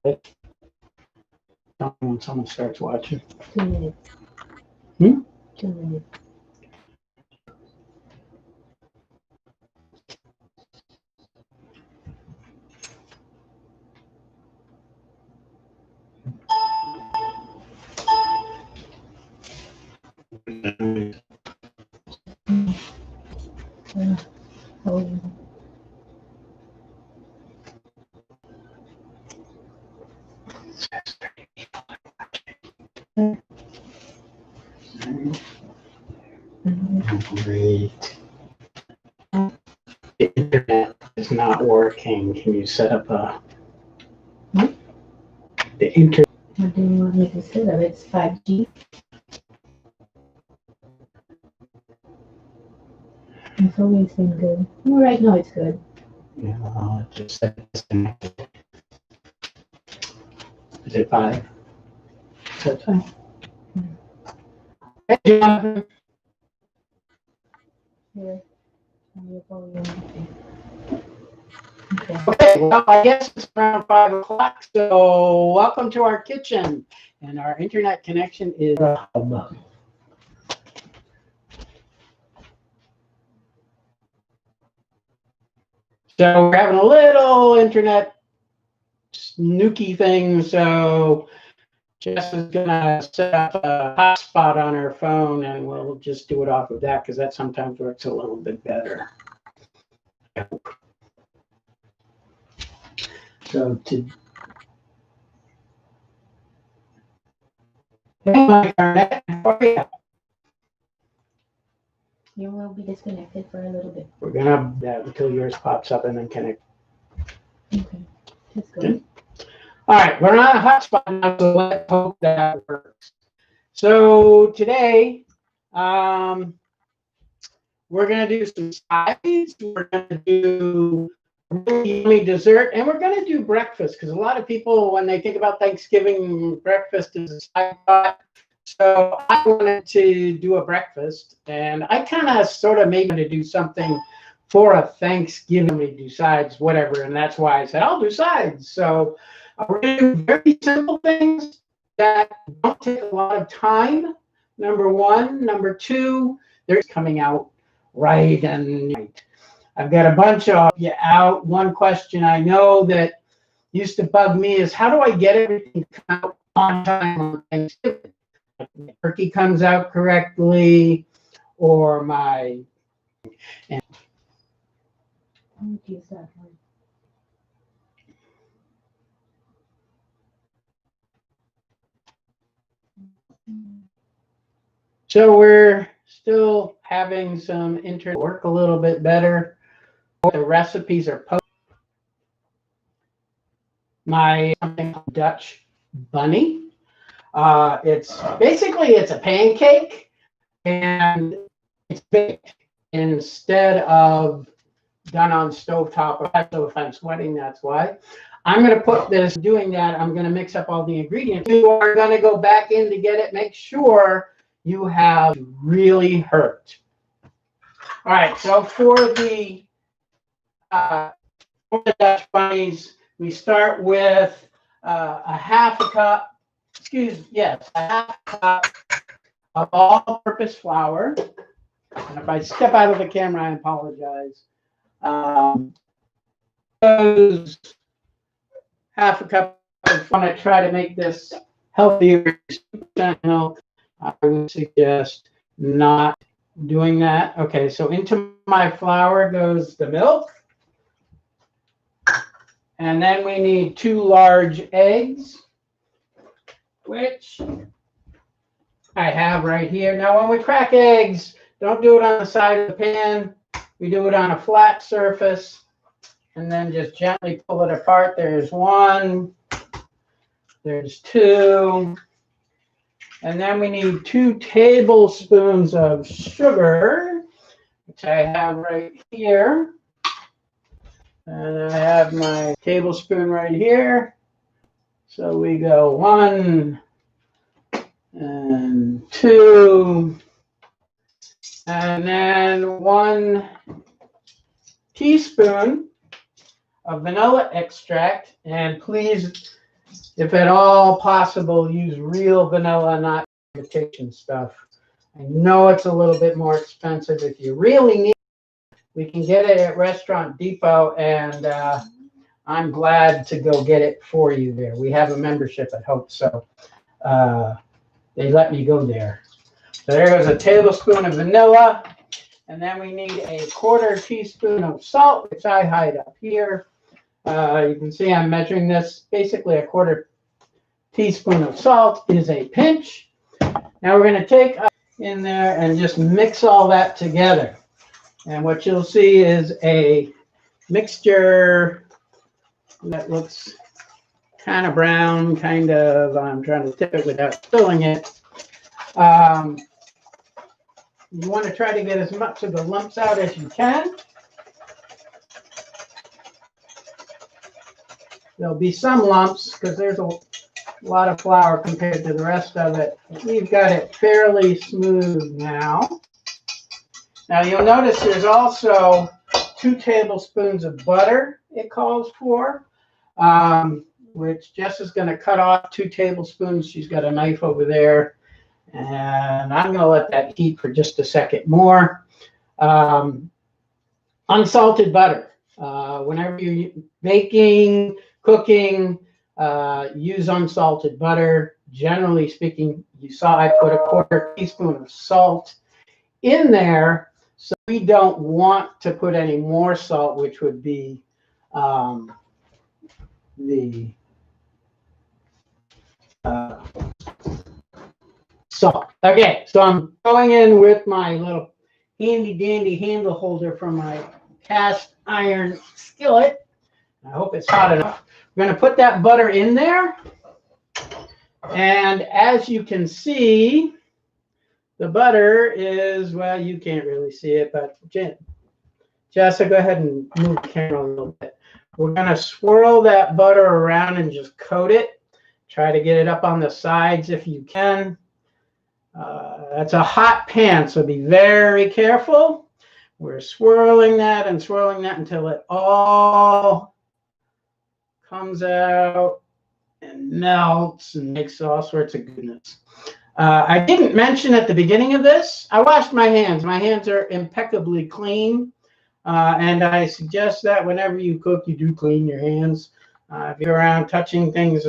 Tell me when someone starts watching. 2 minutes. 2 minutes. Oh. Great. The internet is not working. Can you set up a the internet? What do you want me to set up? It's 5G. It's always been good. Well, right now it's good. Yeah, I'll just set it disconnected. Is it 5? Is that 5? Hey, Jonathan. Here. Okay. Okay, well, I guess it's around 5 o'clock, so welcome to our kitchen. And our internet connection is a hub. So we're having a little internet snooky thing, so Jess is gonna set up a hotspot on her phone and we'll just do it off of that because that sometimes works a little bit better. So to You will be disconnected for a little bit. we're gonna until yours pops up and then connect. Okay, that's good. All right, we're on a hotspot now, so let's hope that works. So today, we're gonna do some sides. We're gonna do really yummy dessert, and we're gonna do breakfast because a lot of people, when they think about Thanksgiving, breakfast is a side thought. So I wanted to do a breakfast, and I kind of sort of made to do something for a Thanksgiving. We do sides, whatever, and that's why I said I'll do sides. So we're going to do very simple things that don't take a lot of time. Number one. Number two, they're coming out right and right. I've got a bunch of you out. One question I know that used to bug me is how do I get everything to come out on time on Thanksgiving? Like the turkey comes out correctly, or my. And Use that one. so we're still having some internet work a little bit better. The recipes are posted. My something called Dutch bunny. It's basically it's a pancake and it's baked instead of done on stovetop. So if I'm sweating, that's why. I'm going to put this, doing that, I'm going to mix up all the ingredients. You are going to go back in to get it. Make sure you have really hurt. All right, so for the Dutch bunnies, we start with a half a cup, a half a cup of all-purpose flour. And if I step out of the camera, I apologize. Half a cup. I want to try to make this healthier. I would suggest not doing that. Okay, so into my flour goes the milk. And then we need 2 large eggs, which I have right here. Now, when we crack eggs, don't do it on the side of the pan. We do it on a flat surface and then just gently pull it apart. There's 1, there's 2, and then we need 2 tablespoons of sugar, which I have right here. And I have my tablespoon right here. So we go 1 and 2, and then 1 teaspoon of vanilla extract. And please if at all possible, use real vanilla, not imitation stuff. I know it's a little bit more expensive. If you really need it, we can get it at Restaurant Depot, and I'm glad to go get it for you there. We have a membership at Hope, so they let me go there. So there goes a tablespoon of vanilla, and then we need a 1/4 teaspoon of salt, which I hide up here. You can see I'm measuring this. Basically, a 1/4 teaspoon of salt is a pinch. Now we're going to take in there and just mix all that together. And what you'll see is a mixture that looks kind of brown, kind of, I'm trying to tip it without spilling it. You want to try to get as much of the lumps out as you can. There'll be some lumps because there's a lot of flour compared to the rest of it. We've got it fairly smooth now. Now you'll notice there's also 2 tablespoons of butter it calls for, which Jess is going to cut off 2 tablespoons. She's got a knife over there. And I'm going to let that heat for just a second more. Unsalted butter. Whenever you're baking, cooking, use unsalted butter. Generally speaking, you saw I put a 1/4 teaspoon of salt in there, so we don't want to put any more salt, which would be the salt. Okay, so I'm going in with my little handy dandy handle holder from my cast iron skillet. I hope it's hot enough. We're going to put that butter in there. And as you can see, the butter is, well, you can't really see it, but Jessa, go ahead and move the camera a little bit. We're going to swirl that butter around and just coat it. Try to get it up on the sides if you can. That's a hot pan, so be very careful. We're swirling that and swirling that until it all comes out and melts and makes all sorts of goodness. I didn't mention at the beginning of this, I washed my hands. My hands are impeccably clean, and I suggest that whenever you cook, you do clean your hands. If you're around touching things,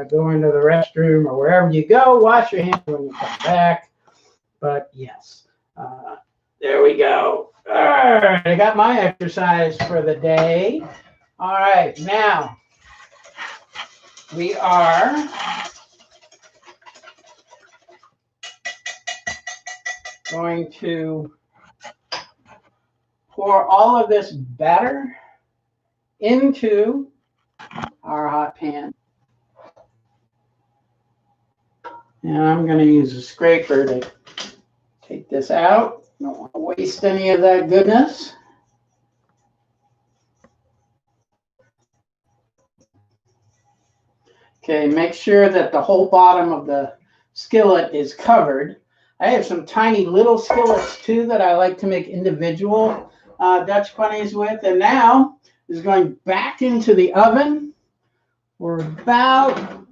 going to the restroom or wherever you go, wash your hands when you come back. But yes, there we go. All right, I got my exercise for the day. All right, now we are going to pour all of this batter into our hot pan. And I'm going to use a scraper to take this out. Don't want to waste any of that goodness. Okay, make sure that the whole bottom of the skillet is covered. I have some tiny little skillets too that I like to make individual Dutch bunnies with. And now is going back into the oven for about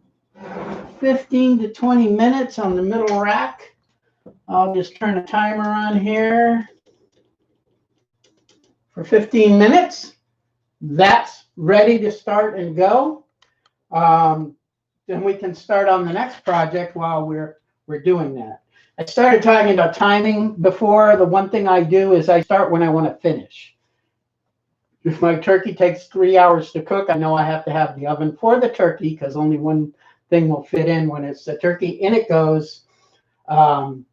15 to 20 minutes on the middle rack. I'll just turn a timer on here for 15 minutes. That's ready to start and go. Then we can start on the next project while we're doing that. I started talking about timing before. The one thing I do is I start when I want to finish. If my turkey takes 3 hours to cook, I know I have to have the oven for the turkey because only one thing will fit in when it's the turkey. In it goes. And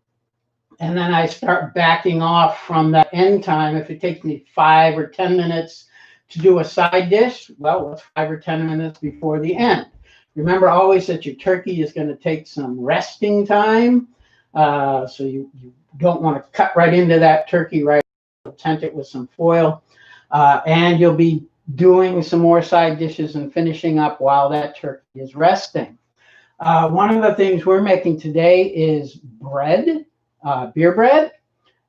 then I start backing off from that end time. If it takes me 5 or 10 minutes to do a side dish, well, it's 5 or 10 minutes before the end. Remember always that your turkey is going to take some resting time. So you don't want to cut right into that turkey right. Tent it with some foil. And you'll be doing some more side dishes and finishing up while that turkey is resting. One of the things we're making today is bread, beer bread.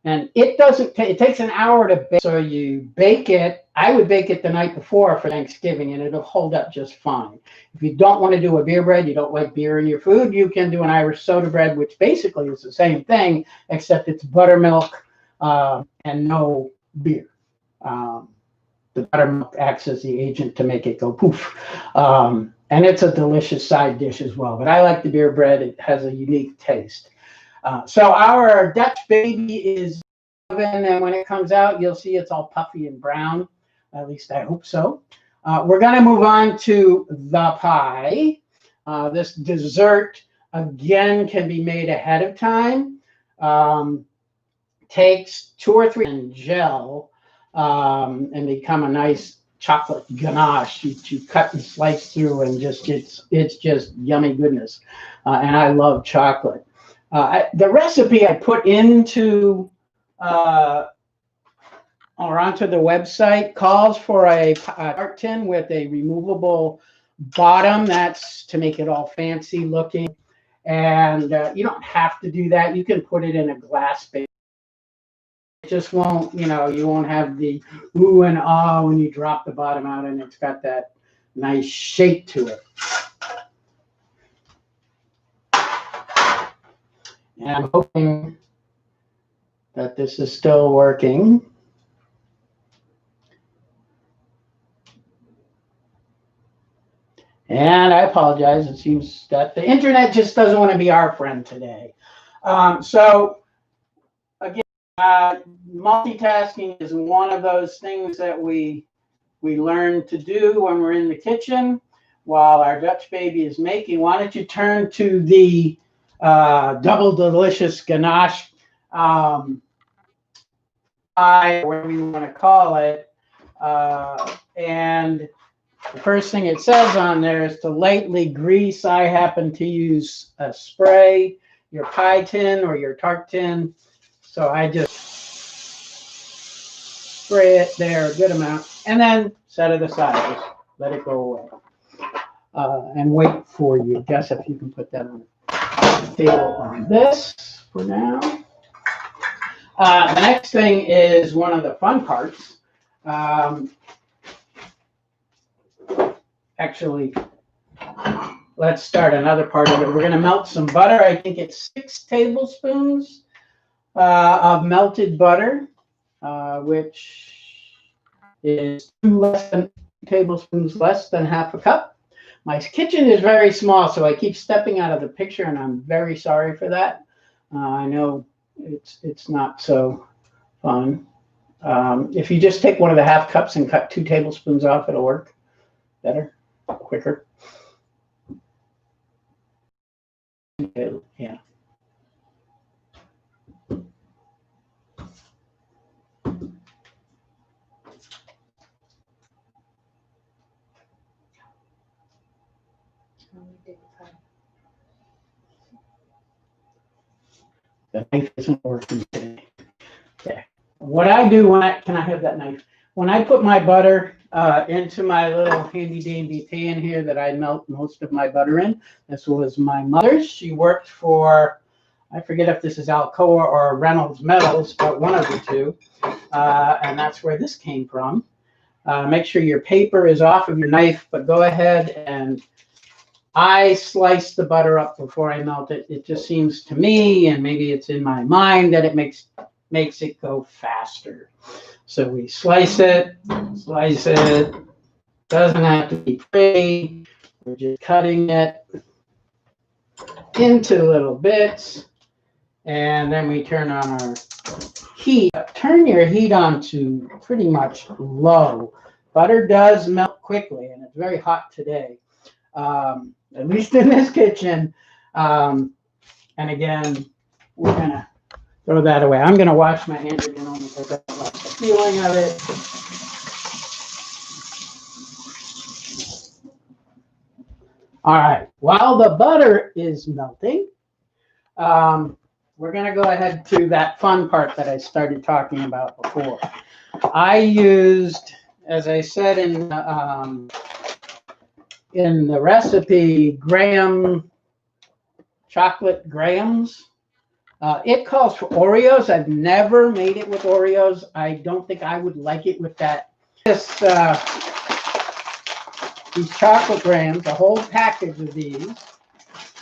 And it doesn't take, it takes an hour to bake. So you bake it. I would bake it the night before for Thanksgiving, and it'll hold up just fine. If you don't want to do a beer bread, you don't like beer in your food, you can do an Irish soda bread, which basically is the same thing, except it's buttermilk and no beer. The buttermilk acts as the agent to make it go poof. And it's a delicious side dish as well. But I like the beer bread. It has a unique taste. So our Dutch baby is oven, and when it comes out, you'll see it's all puffy and brown. At least I hope so. We're going to move on to the pie. This dessert, again, can be made ahead of time. Takes 2 or 3 and gel and become a nice chocolate ganache you cut and slice through, and just it's just yummy goodness. And I love chocolate. The recipe I put into or onto the website calls for a tart tin with a removable bottom. That's to make it all fancy looking. And you don't have to do that. You can put it in a glass base. It just won't, you won't have the ooh and ah when you drop the bottom out, and it's got that nice shape to it. And I'm hoping that this is still working. And I apologize. It seems that the internet just doesn't want to be our friend today. So again, multitasking is one of those things that we learn to do when we're in the kitchen while our Dutch baby is making. Why don't you turn to the double delicious ganache pie, whatever you want to call it. And the first thing it says on there is to lightly grease. I happen to use a spray, your pie tin or your tart tin. So I just spray it there a good amount and then set it aside. Just let it go away. And wait for you. Guess if you can put that on the table on this for now. The next thing is one of the fun parts. Actually, let's start another part of it. We're going to melt some butter. I think it's 6 tablespoons of melted butter, which is 2 tablespoons less than half a cup. My kitchen is very small, so I keep stepping out of the picture, and I'm very sorry for that. I know it's not so fun. If you just take one of the half cups and cut 2 tablespoons off, it'll work better, quicker. Yeah. The knife isn't working today. Okay. What I do can I have that knife? When I put my butter into my little handy dandy pan here that I melt most of my butter in, this was my mother's. She worked for, I forget if this is Alcoa or Reynolds Metals, but one of the two. And that's where this came from. Make sure your paper is off of your knife, but go ahead and I slice the butter up before I melt it. It just seems to me, and maybe it's in my mind, that it makes it go faster. So we slice it. Doesn't have to be pretty. We're just cutting it into little bits. And then we turn on our heat. Turn your heat on to pretty much low. Butter does melt quickly, and it's very hot today. At least in this kitchen. And again, we're going to throw that away. I'm going to wash my hands again only because I don't like the feeling of it. All right. While the butter is melting, we're going to go ahead to that fun part that I started talking about before. I used, as I said in the recipe, chocolate grahams. It calls for Oreos. I've never made it with Oreos. I don't think I would like it with that. These chocolate grams, a whole package of these,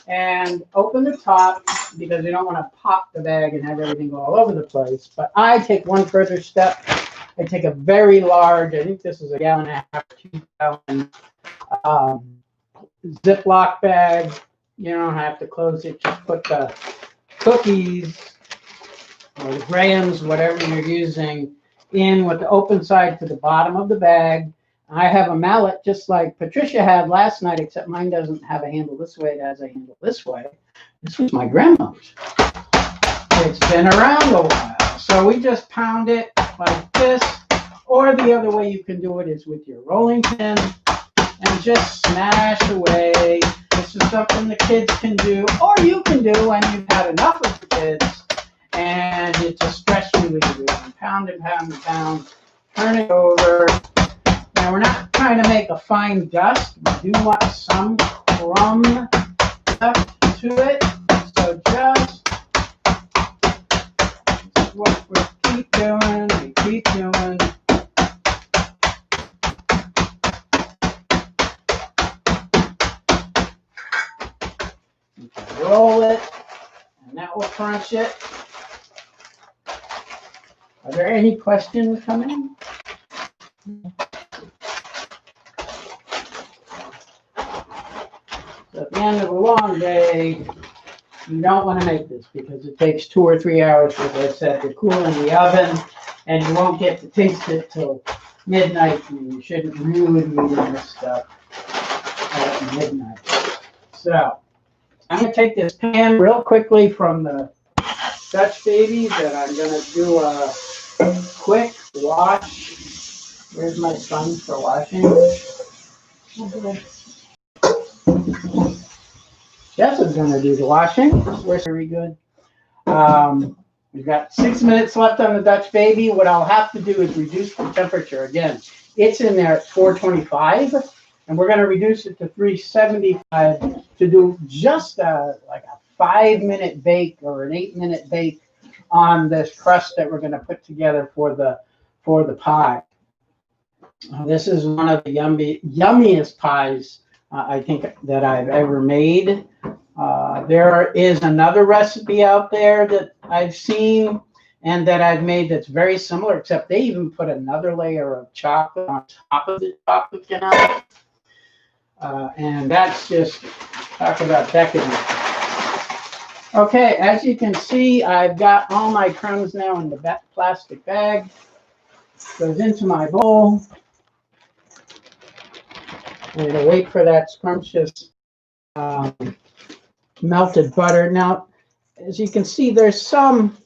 and open the top because you don't want to pop the bag and have everything go all over the place. But I take one further step. I take a very large, I think this is a gallon and a half, 2 gallon Ziploc bag. You don't have to close it. Just put the cookies or the grams, whatever you're using, in with the open side to the bottom of the bag. I have a mallet just like Patricia had last night, except mine doesn't have a handle this way. It has a handle this way. This was my grandmother's. It's been around a while. So we just pound it like this. Or the other way you can do it is with your rolling pin and just smash away. This is something the kids can do, or you can do when you've had enough of the kids and it's a stress reliever. Pound and pound and pound. Turn it over. Now we're not trying to make a fine dust. We do want some crumb left to it. So just this is what we keep doing. We keep doing. You can roll it, and that will crunch it. Are there any questions coming? So at the end of a long day, you don't want to make this because it takes 2 or 3 hours, as I said, to cool in the oven, and you won't get to taste it till midnight. And you shouldn't really be eating this stuff at midnight. So I'm going to take this pan real quickly from the Dutch Babies, and I'm going to do a quick wash. Where's my sponge for washing? Jessa's going to do the washing. We're very good. We've got 6 minutes left on the Dutch Baby. What I'll have to do is reduce the temperature. Again, it's in there at 425, and we're going to reduce it to 375 to do just like a 5-minute bake or an 8-minute bake on this crust that we're going to put together for the pie. This is one of the yummiest pies I think that I've ever made. There is another recipe out there that I've seen and that I've made that's very similar, except they even put another layer of chocolate on top of the chocolate ganache. And that's just, talk about decadent. Okay, as you can see, I've got all my crumbs now in the plastic bag. Goes into my bowl. I'm going to wait for that scrumptious melted butter. Now, as you can see, there's some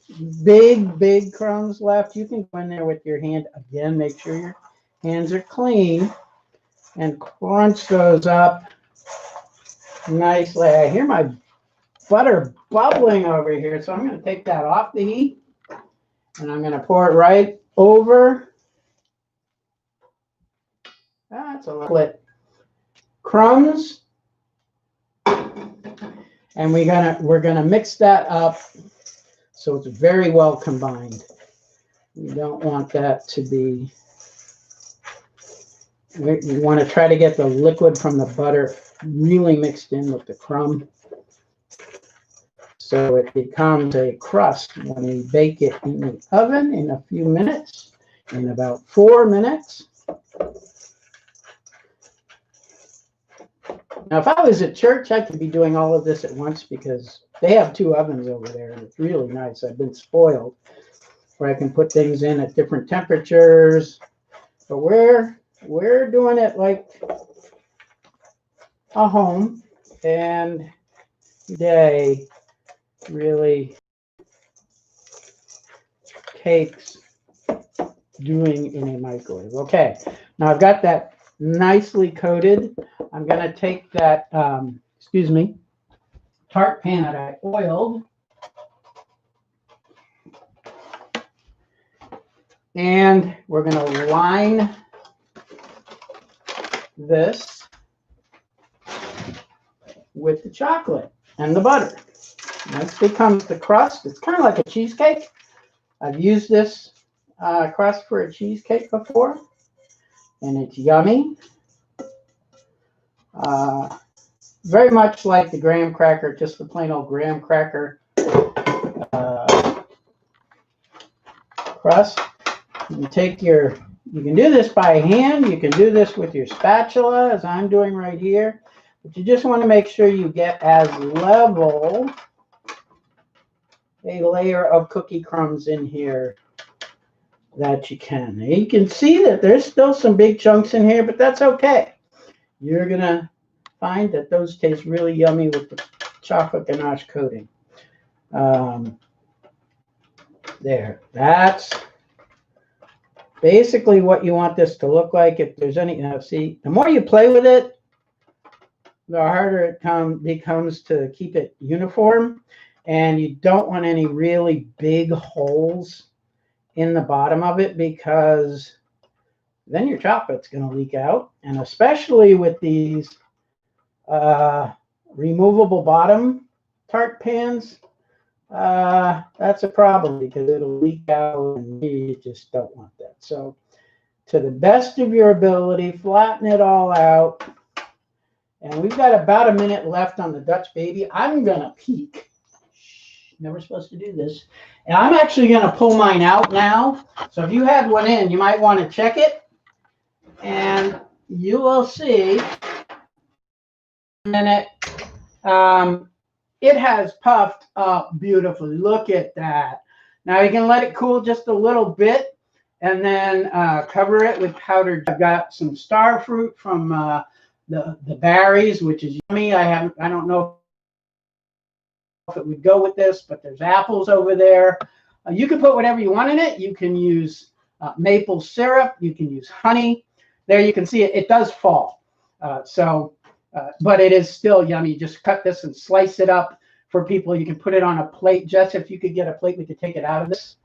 big crumbs left. You can go in there with your hand. Again, make sure your hands are clean and crunch those up nicely. I hear my butter bubbling over here, so I'm going to take that off the heat and I'm going to pour it right over. That's a little bit crumbs, and we're gonna mix that up so it's very well combined. We don't want that to be. We want to try to get the liquid from the butter really mixed in with the crumb, so it becomes a crust when we bake it in the oven in a few minutes, in about 4 minutes. Now, if I was at church, I could be doing all of this at once because they have 2 ovens over there, and it's really nice. I've been spoiled where I can put things in at different temperatures. But we're doing it like a home, and today really takes doing in a microwave. Okay, now I've got that nicely coated. I'm going to take that, tart pan that I oiled, and we're going to line this with the chocolate and the butter. This becomes the crust. It's kind of like a cheesecake. I've used this crust for a cheesecake before, and it's yummy. Very much like the graham cracker, just the plain old graham cracker crust. You can do this by hand. You can do this with your spatula, as I'm doing right here. But you just want to make sure you get as level a layer of cookie crumbs in here that you can. You can see that there's still some big chunks in here, but that's okay. You're going to find that those taste really yummy with the chocolate ganache coating. There. That's basically what you want this to look like. If there's any, see, the more you play with it, the harder it becomes to keep it uniform. And you don't want any really big holes in the bottom of it, because then your chocolate's going to leak out. And especially with these removable bottom tart pans, that's a problem, because it'll leak out and you just don't want that. So to the best of your ability, flatten it all out. And we've got about a minute left on the Dutch Baby. I'm going to peek. Never supposed to do this. And I'm actually going to pull mine out now. So if you had one in, you might want to check it. And you will see in a minute, it has puffed up beautifully. Look at that. Now you can let it cool just a little bit and then cover it with powdered. I've got some star fruit from the berries, which is yummy. I don't know if it would go with this, but there's apples over there. You can put whatever you want in it. You can use maple syrup. You can use honey. There you can see it. It does fall. But it is still yummy. Just cut this and slice it up for people. You can put it on a plate. Jess, if you could get a plate, we could take it out of this.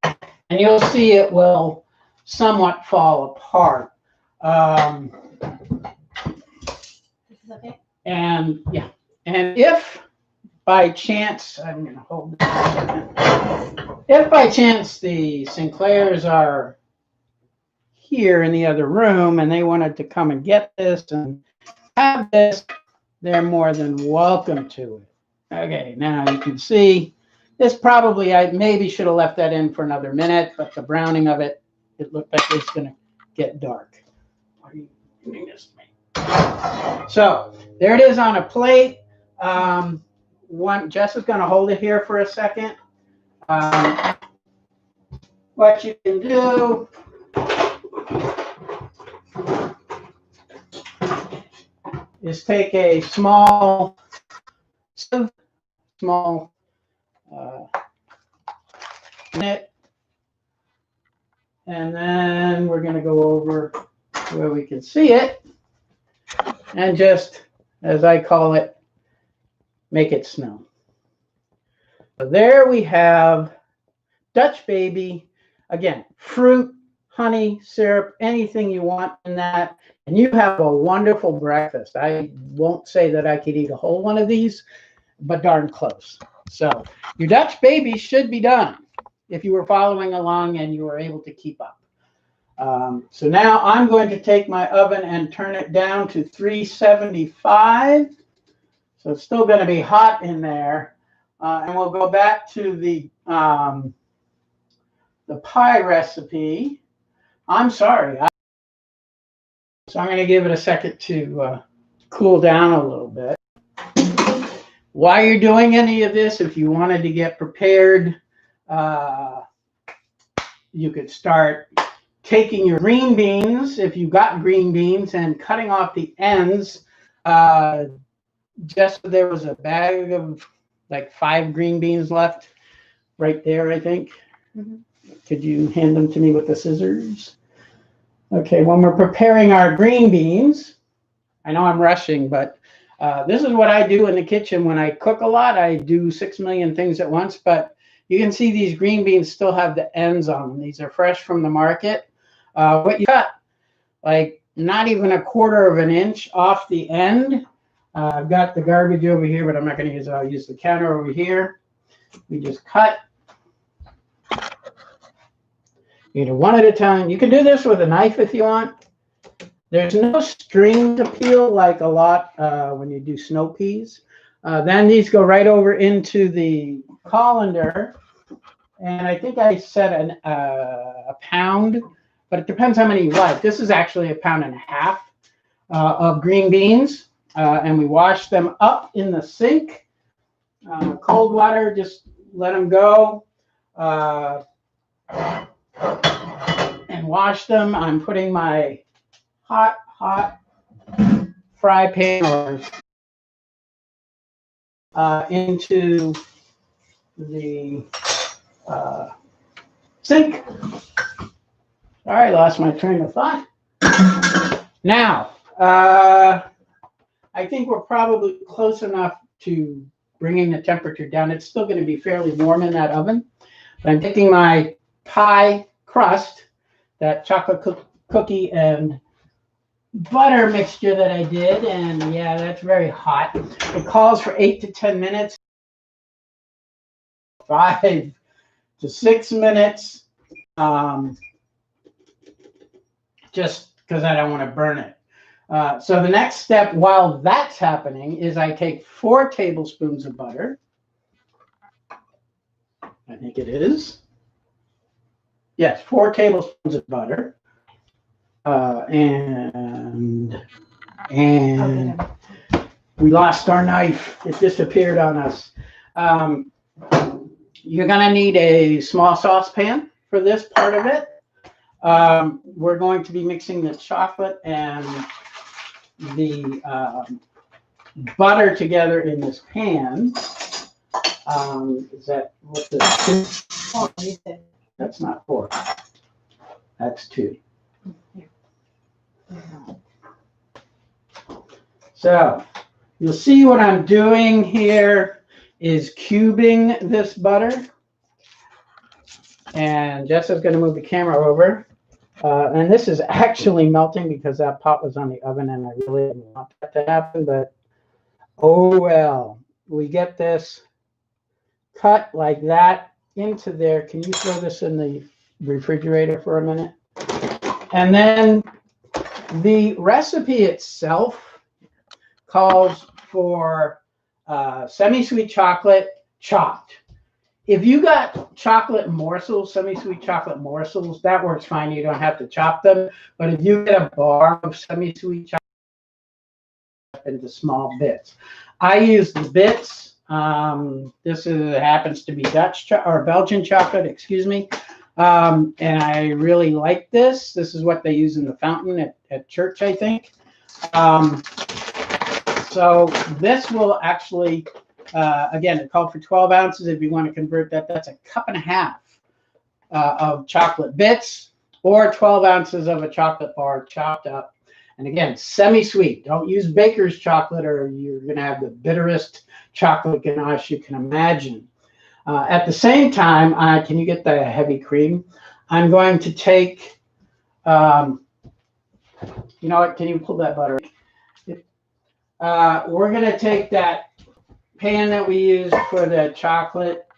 And you'll see it will somewhat fall apart. Okay. And yeah, and if by chance, I'm going to hold this a second. If by chance the Sinclairs are here in the other room and they wanted to come and get this and have this, they're more than welcome to it. Okay, now you can see this probably, I maybe should have left that in for another minute, but the browning of it, it looked like it's going to get dark. Why are you doing this to me? So there it is on a plate. Jess is going to hold it here for a second. What you can do is take a small knit, and then we're going to go over where we can see it, and just, as I call it, make it snow. So there we have Dutch Baby. Again, fruit, honey, syrup, anything you want in that. And you have a wonderful breakfast. I won't say that I could eat a whole one of these, but darn close. So your Dutch Baby should be done if you were following along and you were able to keep up. So now I'm going to take my oven and turn it down to 375. So it's still going to be hot in there. And we'll go back to the pie recipe. I'm sorry. So I'm going to give it a second to cool down a little bit. While you're doing any of this, if you wanted to get prepared, you could start taking your green beans, if you got green beans, and cutting off the ends. Just there was a bag of like 5 green beans left right there, I think. Mm-hmm. Could you hand them to me with the scissors? Okay, when we're preparing our green beans, I know I'm rushing, but this is what I do in the kitchen. When I cook a lot, I do 6 million things at once, but you can see these green beans still have the ends on them. These are fresh from the market. What you cut, like not even 1/4 of an inch off the end, I've got the garbage over here, but I'm not going to use it. I'll use the counter over here. We just cut. You do one at a time. You can do this with a knife if you want. There's no string to peel like a lot when you do snow peas. Then these go right over into the colander. And I think I said a pound, but it depends how many you like. This is actually 1.5 pounds of green beans. And we wash them up in the sink. Cold water, just let them go. And wash them. I'm putting my hot fry pan into the sink. All right, lost my train of thought. Now, I think we're probably close enough to bringing the temperature down. It's still going to be fairly warm in that oven. But I'm taking my pie crust, that chocolate cookie and butter mixture that I did, and yeah, that's very hot. It calls for 8 to 10 minutes, 5 to 6 minutes, just because I don't want to burn it. So the next step while that's happening is I take 4 tablespoons of butter. I think it is. Yes, 4 tablespoons of butter. And we lost our knife. It disappeared on us. You're going to need a small saucepan for this part of it. We're going to be mixing the chocolate and the butter together in this pan. Is that what this is? That's not 4. That's 2. So you'll see what I'm doing here is cubing this butter. And Jessa's going to move the camera over. And this is actually melting because that pot was on the oven and I really didn't want that to happen. But oh well, we get this cut like that into there. Can you throw this in the refrigerator for a minute? And then the recipe itself calls for semi-sweet chocolate chopped. If you got chocolate morsels, semi-sweet chocolate morsels, that works fine. You don't have to chop them. But if you get a bar of semi-sweet chocolate into small bits, I use the bits. This happens to be Dutch or Belgian chocolate, excuse me. And I really like this. This is what they use in the fountain at church, I think. So this will actually, again, it called for 12 ounces. If you want to convert that, that's 1.5 cups of chocolate bits or 12 ounces of a chocolate bar chopped up. And again, semi-sweet. Don't use baker's chocolate or you're going to have the bitterest chocolate ganache you can imagine. At the same time, can you get the heavy cream? I'm going to take, you know what, can you pull that butter? We're going to take that pan that we used for the chocolate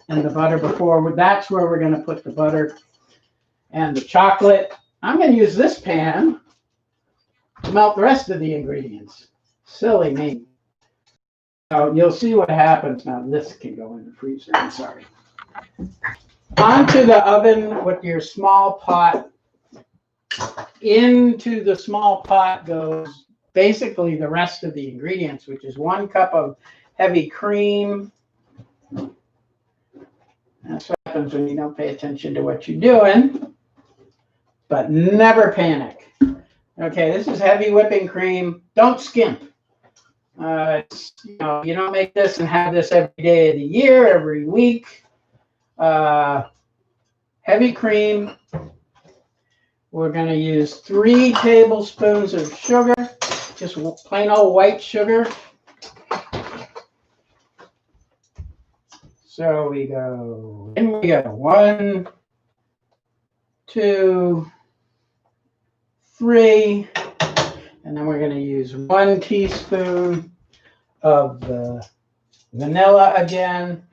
and the butter before. That's where we're going to put the butter and the chocolate. I'm going to use this pan to melt the rest of the ingredients. Silly me. So you'll see what happens. Now this can go in the freezer. I'm sorry. Onto the oven with your small pot. Into the small pot goes basically the rest of the ingredients, which is 1 cup of heavy cream. That's what happens when you don't pay attention to what you're doing. But never panic. Okay, this is heavy whipping cream. Don't skimp. You know, you don't make this and have this every day of the year, every week. Heavy cream. We're going to use 3 tablespoons of sugar, just plain old white sugar. So we go, in we go, 1, 2, 3, and then we're going to use 1 teaspoon of the vanilla again.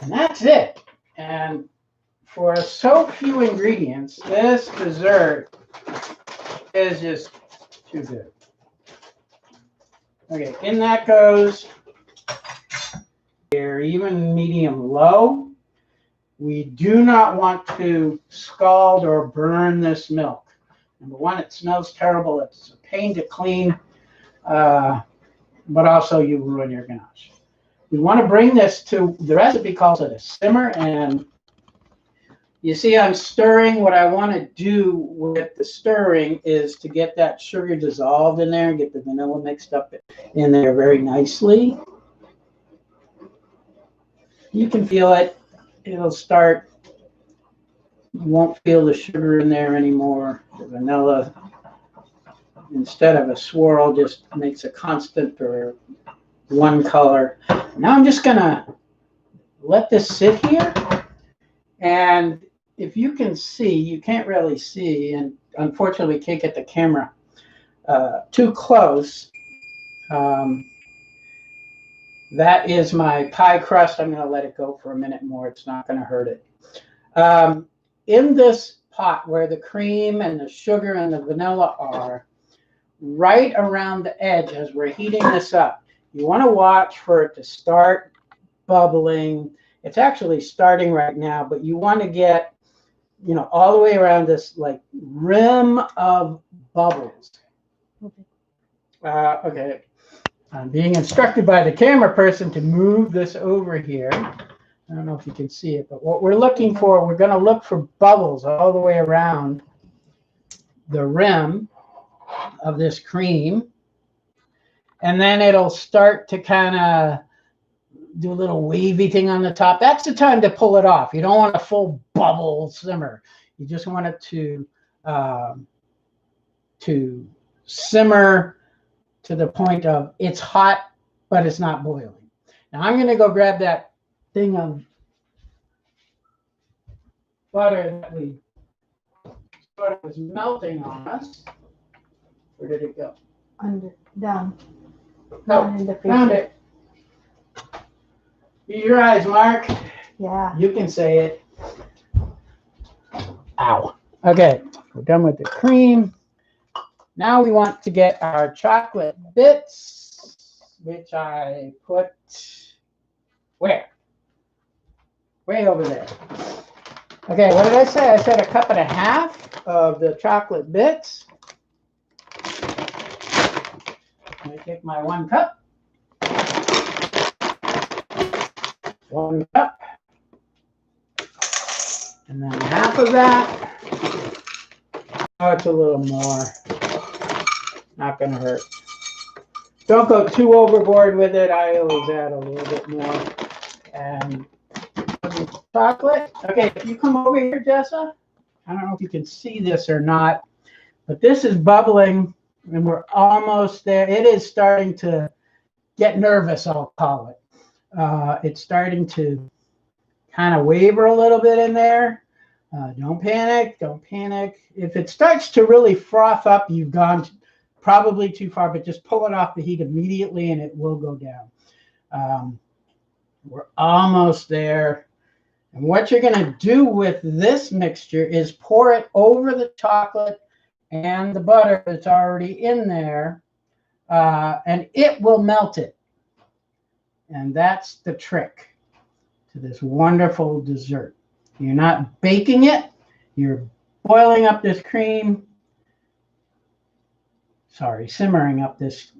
And that's it. And for so few ingredients, this dessert is just too good. Okay, in that goes here, even medium low. We do not want to scald or burn this milk. Number one, it smells terrible. It's a pain to clean, but also you ruin your ganache. We want to bring this to, the recipe calls it a simmer, and you see I'm stirring. What I want to do with the stirring is to get that sugar dissolved in there and get the vanilla mixed up in there very nicely. You can feel it. It'll start, you won't feel the sugar in there anymore. The vanilla, instead of a swirl, just makes a constant or one color. Now I'm just gonna let this sit here. And if you can see, you can't really see, and unfortunately we can't get the camera too close. That is my pie crust. I'm going to let it go for a minute more. It's not going to hurt it. In this pot where the cream and the sugar and the vanilla are, right around the edge as we're heating this up, you want to watch for it to start bubbling. It's actually starting right now, but you want to get, you know, all the way around this like rim of bubbles. Okay. I'm being instructed by the camera person to move this over here. I don't know if you can see it, but what we're looking for, we're going to look for bubbles all the way around the rim of this cream. And then it'll start to kind of do a little wavy thing on the top. That's the time to pull it off. You don't want a full bubble simmer. You just want it to simmer to the point of it's hot, but it's not boiling. Now I'm going to go grab that thing of butter that we thought it was melting on us. Where did it go? Down. No, Down in the found it. Use your eyes, Mark. Yeah. You can say it. Ow. Okay, we're done with the cream. Now we want to get our chocolate bits, which I put where? Way over there. Okay, what did I say? I said 1.5 cups of the chocolate bits. I take my 1 cup. 1 cup. And then half of that. Oh, it's a little more. Not going to hurt. Don't go too overboard with it. I always add a little bit more. And chocolate. Okay, if you come over here, Jessa, I don't know if you can see this or not, but this is bubbling and we're almost there. It is starting to get nervous, I'll call it. It's starting to kind of waver a little bit in there. Don't panic. Don't panic. If it starts to really froth up, you've gone probably too far, but just pull it off the heat immediately and it will go down. We're almost there. And what you're going to do with this mixture is pour it over the chocolate and the butter that's already in there, and it will melt it. And that's the trick to this wonderful dessert. You're not baking it. You're boiling up this cream. Sorry, simmering up this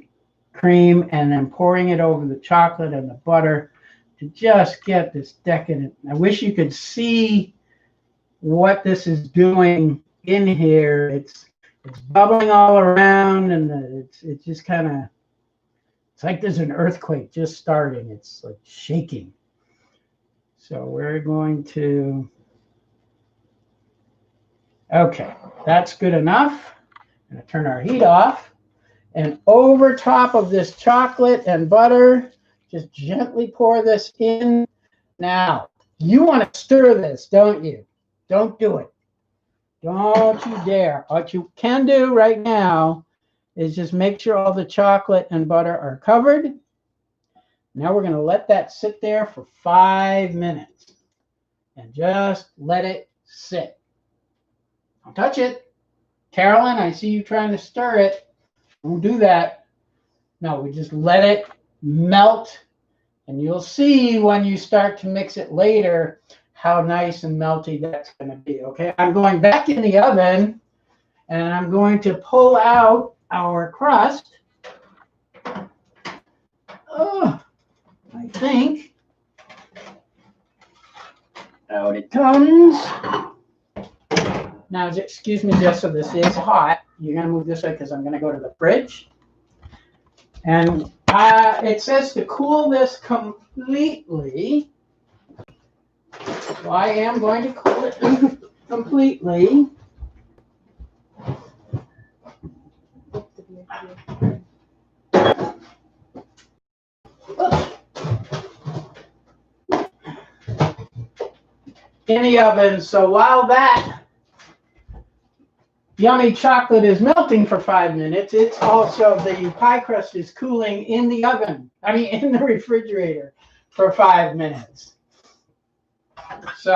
cream and then pouring it over the chocolate and the butter to just get this decadent. I wish you could see what this is doing in here. It's bubbling all around, and it's just kind of, it's like there's an earthquake just starting. It's like shaking. So we're going to, okay, that's good enough. I'm going to turn our heat off, and over top of this chocolate and butter, just gently pour this in. Now, you want to stir this, don't you? Don't do it. Don't you dare. What you can do right now is just make sure all the chocolate and butter are covered. Now we're going to let that sit there for 5 minutes and just let it sit. Don't touch it. Carolyn, I see you trying to stir it. Don't do that. No, we just let it melt, and you'll see when you start to mix it later how nice and melty that's going to be. Okay, I'm going back in the oven, and I'm going to pull out our crust. Oh, I think out it comes. Now, excuse me, Jessa, this is hot. You're going to move this way because I'm going to go to the fridge. And it says to cool this completely. So I am going to cool it completely. In the oven. So while that yummy chocolate is melting for 5 minutes, it's also the pie crust is cooling in the oven. I mean, in the refrigerator for 5 minutes. So,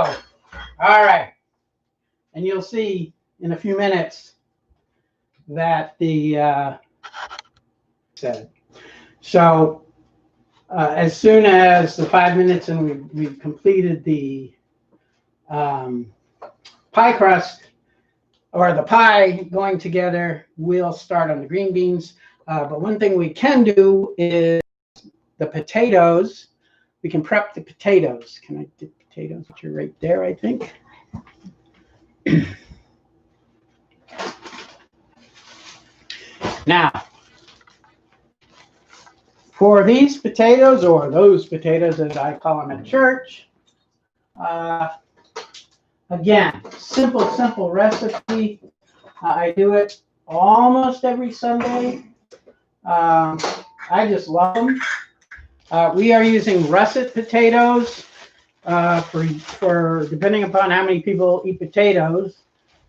all right. And you'll see in a few minutes that the said. So as soon as the 5 minutes and we've completed the pie crust or the pie going together, we'll start on the green beans. But one thing we can do is the potatoes. We can prep the potatoes. Can I get potatoes? You're right there, I think. Now, for these potatoes, or those potatoes as I call them at church, again, simple recipe. I do it almost every Sunday. I just love them. We are using russet potatoes for depending upon how many people eat potatoes.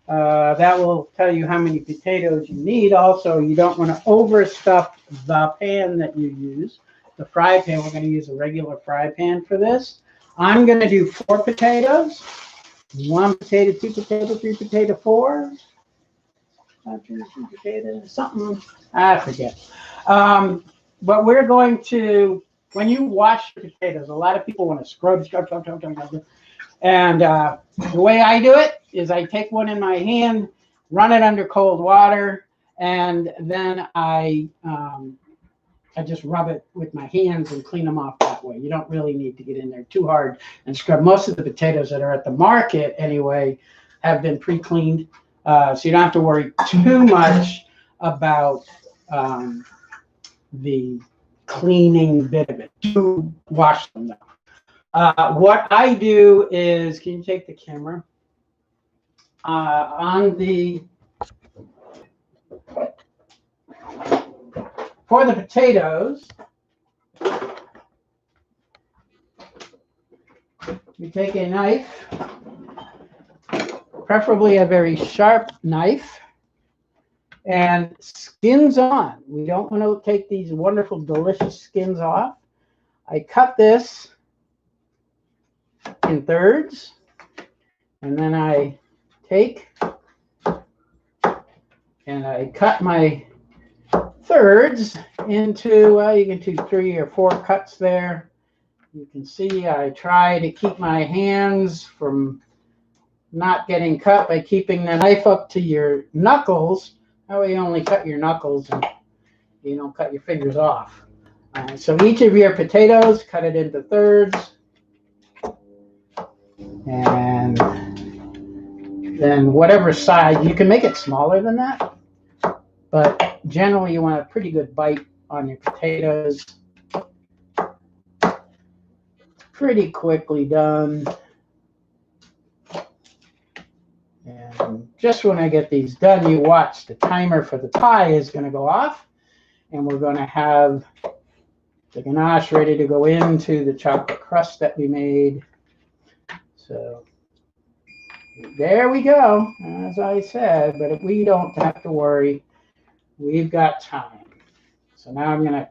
That will tell you how many potatoes you need. Also, you don't want to overstuff the pan that you use. The fry pan, we're going to use a regular fry pan for this. I'm going to do 4 potatoes. 1 potato, 2 potato, 3 potato, 4. 2 potatoes, something, I forget. But we're going to, when you wash the potatoes, a lot of people want to scrub. And the way I do it is I take one in my hand, run it under cold water, and then I just rub it with my hands and clean them off that way. You don't really need to get in there too hard and scrub. Most of the potatoes that are at the market anyway have been pre-cleaned, so you don't have to worry too much about the cleaning bit of it. To wash them though. What I do is, can you take the camera? For the potatoes, you take a knife, preferably a very sharp knife, and skins on. We don't want to take these wonderful, delicious skins off. I cut this in thirds, and then I take and I cut my thirds into, well, you can do 3 or 4 cuts there. You can see I try to keep my hands from not getting cut by keeping the knife up to your knuckles. That way you only cut your knuckles and you don't cut your fingers off. So each of your potatoes, cut it into thirds. And then whatever size, you can make it smaller than that. But generally you want a pretty good bite on your potatoes. Pretty quickly done. And just when I get these done, you watch the timer for the pie is going to go off. And we're going to have the ganache ready to go into the chocolate crust that we made. So there we go, as I said, but we don't have to worry we've got time. So now I'm gonna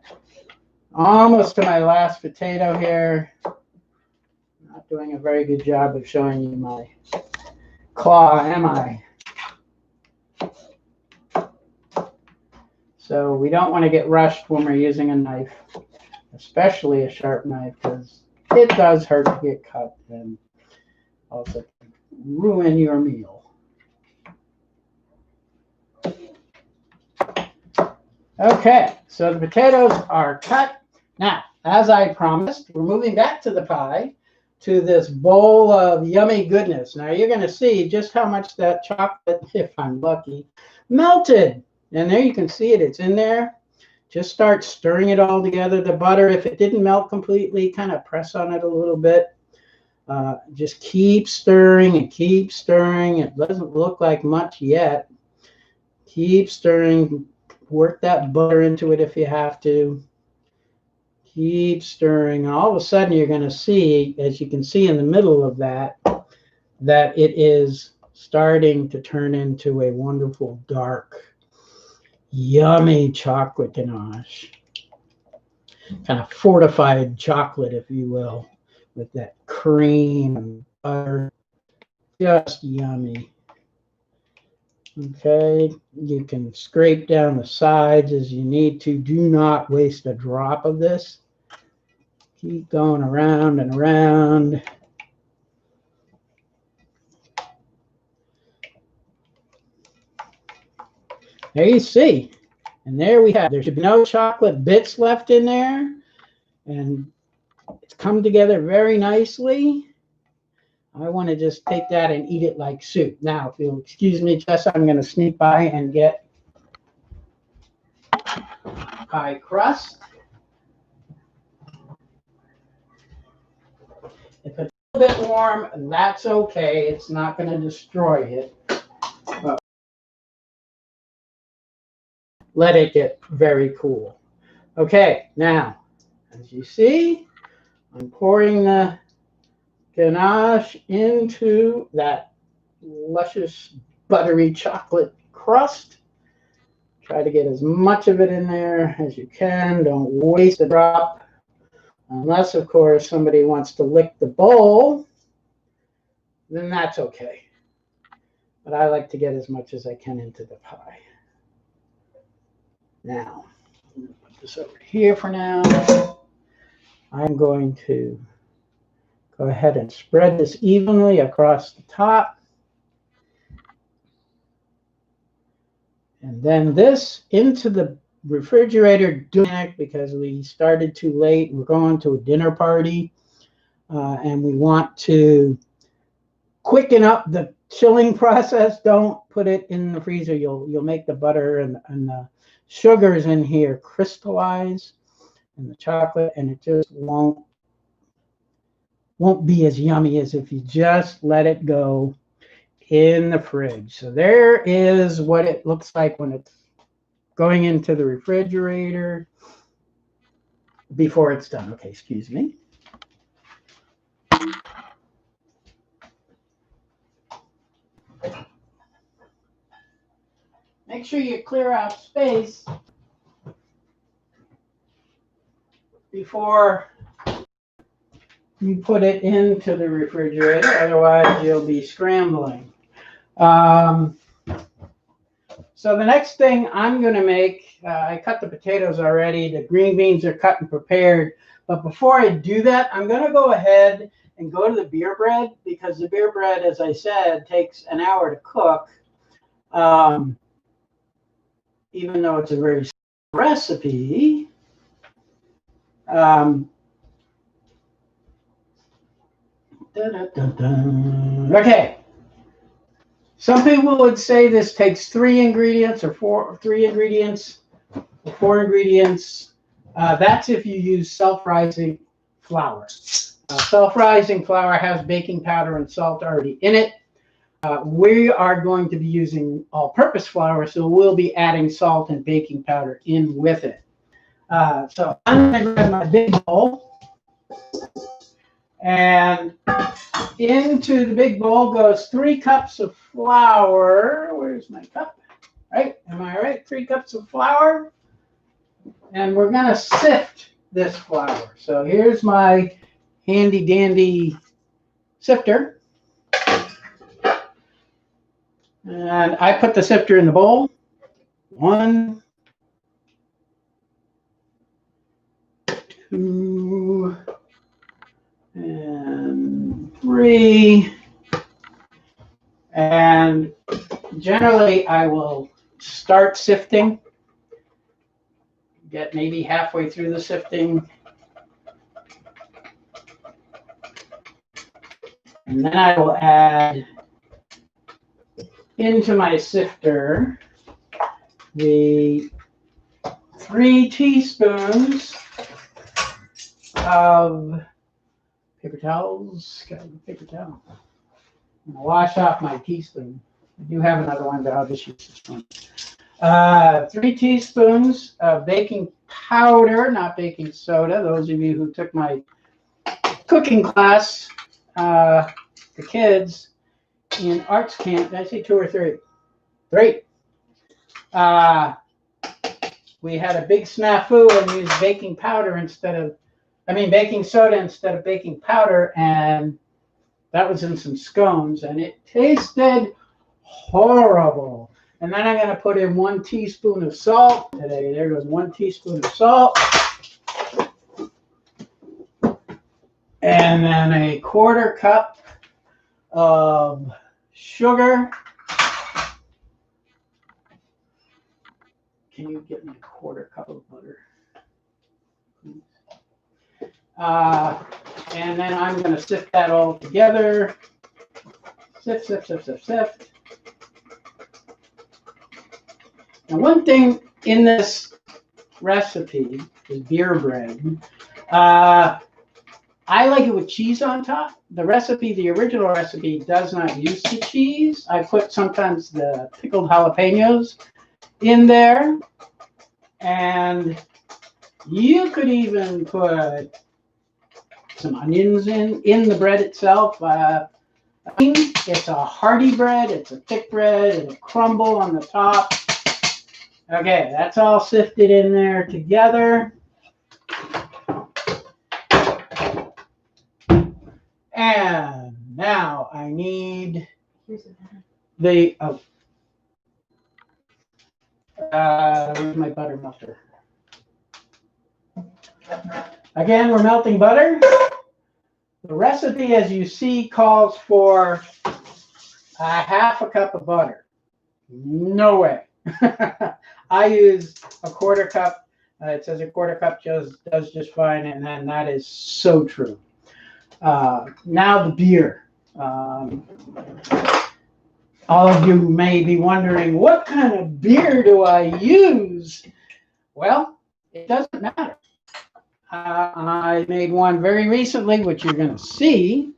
almost to my last potato here. Not doing a very good job of showing you my claw, am I? So we don't want to get rushed when we're using a knife, especially a sharp knife, because it does hurt to get cut and also ruin your meal. Okay, so the potatoes are cut. Now, as I promised, we're moving back to the pie, to this bowl of yummy goodness. Now you're going to see just how much that chocolate, if I'm lucky, melted. And there you can see it, it's in there. Just start stirring it all together. The butter, if it didn't melt completely, kind of press on it a little bit. Just keep stirring and keep stirring. It doesn't look like much yet. Keep stirring. Work that butter into it if you have to. Keep stirring. All of a sudden, you're going to see, as you can see in the middle of that, that it is starting to turn into a wonderful, dark, yummy chocolate ganache. Kind of fortified chocolate, if you will, with that cream and butter. Just yummy. Okay, you can scrape down the sides as you need to. Do not waste a drop of this. Keep going around and around. There you see. And there we have, there should be no chocolate bits left in there. And it's come together very nicely. I want to just take that and eat it like soup. Now, if you'll excuse me, Jess, I'm going to sneak by and get pie crust. If it's a little bit warm, that's okay. It's not going to destroy it. But let it get very cool. Okay, now, as you see, I'm pouring the ganache into that luscious, buttery chocolate crust. Try to get as much of it in there as you can. Don't waste a drop. Unless, of course, somebody wants to lick the bowl, then that's okay. But I like to get as much as I can into the pie. Now, I'm going to put this over here for now. I'm going to go ahead and spread this evenly across the top. And then this into the refrigerator because we started too late. We're going to a dinner party and we want to quicken up the chilling process. Don't put it in the freezer. You'll make the butter and the sugars in here crystallize and the chocolate, and it just won't be as yummy as if you just let it go in the fridge. So there is what it looks like when it's going into the refrigerator before it's done. Okay, excuse me. Make sure you clear out space before you put it into the refrigerator, otherwise you'll be scrambling. So the next thing I'm going to make, I cut the potatoes already. The green beans are cut and prepared. But before I do that, I'm going to go ahead and go to the beer bread, because the beer bread, as I said, takes an hour to cook. Even though it's a very simple recipe. Okay. Some people would say this takes 3 ingredients or 4 ingredients. That's if you use self-rising flour. Self-rising flour has baking powder and salt already in it. We are going to be using all-purpose flour, so we'll be adding salt and baking powder in with it. So I'm going to grab my big bowl, and into the big bowl goes 3 cups of flour. Where's my cup? Right? Am I right? 3 cups of flour. And we're going to sift this flour. So here's my handy dandy sifter. And I put the sifter in the bowl. 1, 2, and 3. And generally, I will start sifting, get maybe halfway through the sifting, and then I will add into my sifter the 3 teaspoons of paper towels. Got a paper towel. I'm going to wash off my teaspoon. I do have another one, but I'll just use this one. 3 teaspoons of baking powder, not baking soda. Those of you who took my cooking class, the kids in arts camp, did I say 2 or 3? 3. We had a big snafu and used baking soda instead of baking powder, and that was in some scones, and it tasted horrible. And then I'm going to put in 1 teaspoon of salt. Today, there goes 1 teaspoon of salt. And then a 1/4 cup of sugar. Can you get me a 1/4 cup of butter? And then I'm going to sift that all together. Sift, sift, sift, sift, sift. Now, one thing in this recipe is beer bread. I like it with cheese on top. The original recipe, does not use the cheese. I put sometimes the pickled jalapenos in there. And you could even put some onions in the bread itself. It's a hearty bread. It's a thick bread. It'll crumble on the top. Okay, that's all sifted in there together. And now I need the, where's my butter melter? Again, we're melting butter. The recipe, as you see, calls for 1/2 cup of butter. No way. I use a 1/4 cup. It says a 1/4 cup does just fine, and then that is so true. Now the beer. All of you may be wondering, what kind of beer do I use? Well, it doesn't matter. I made one very recently, which you're going to see,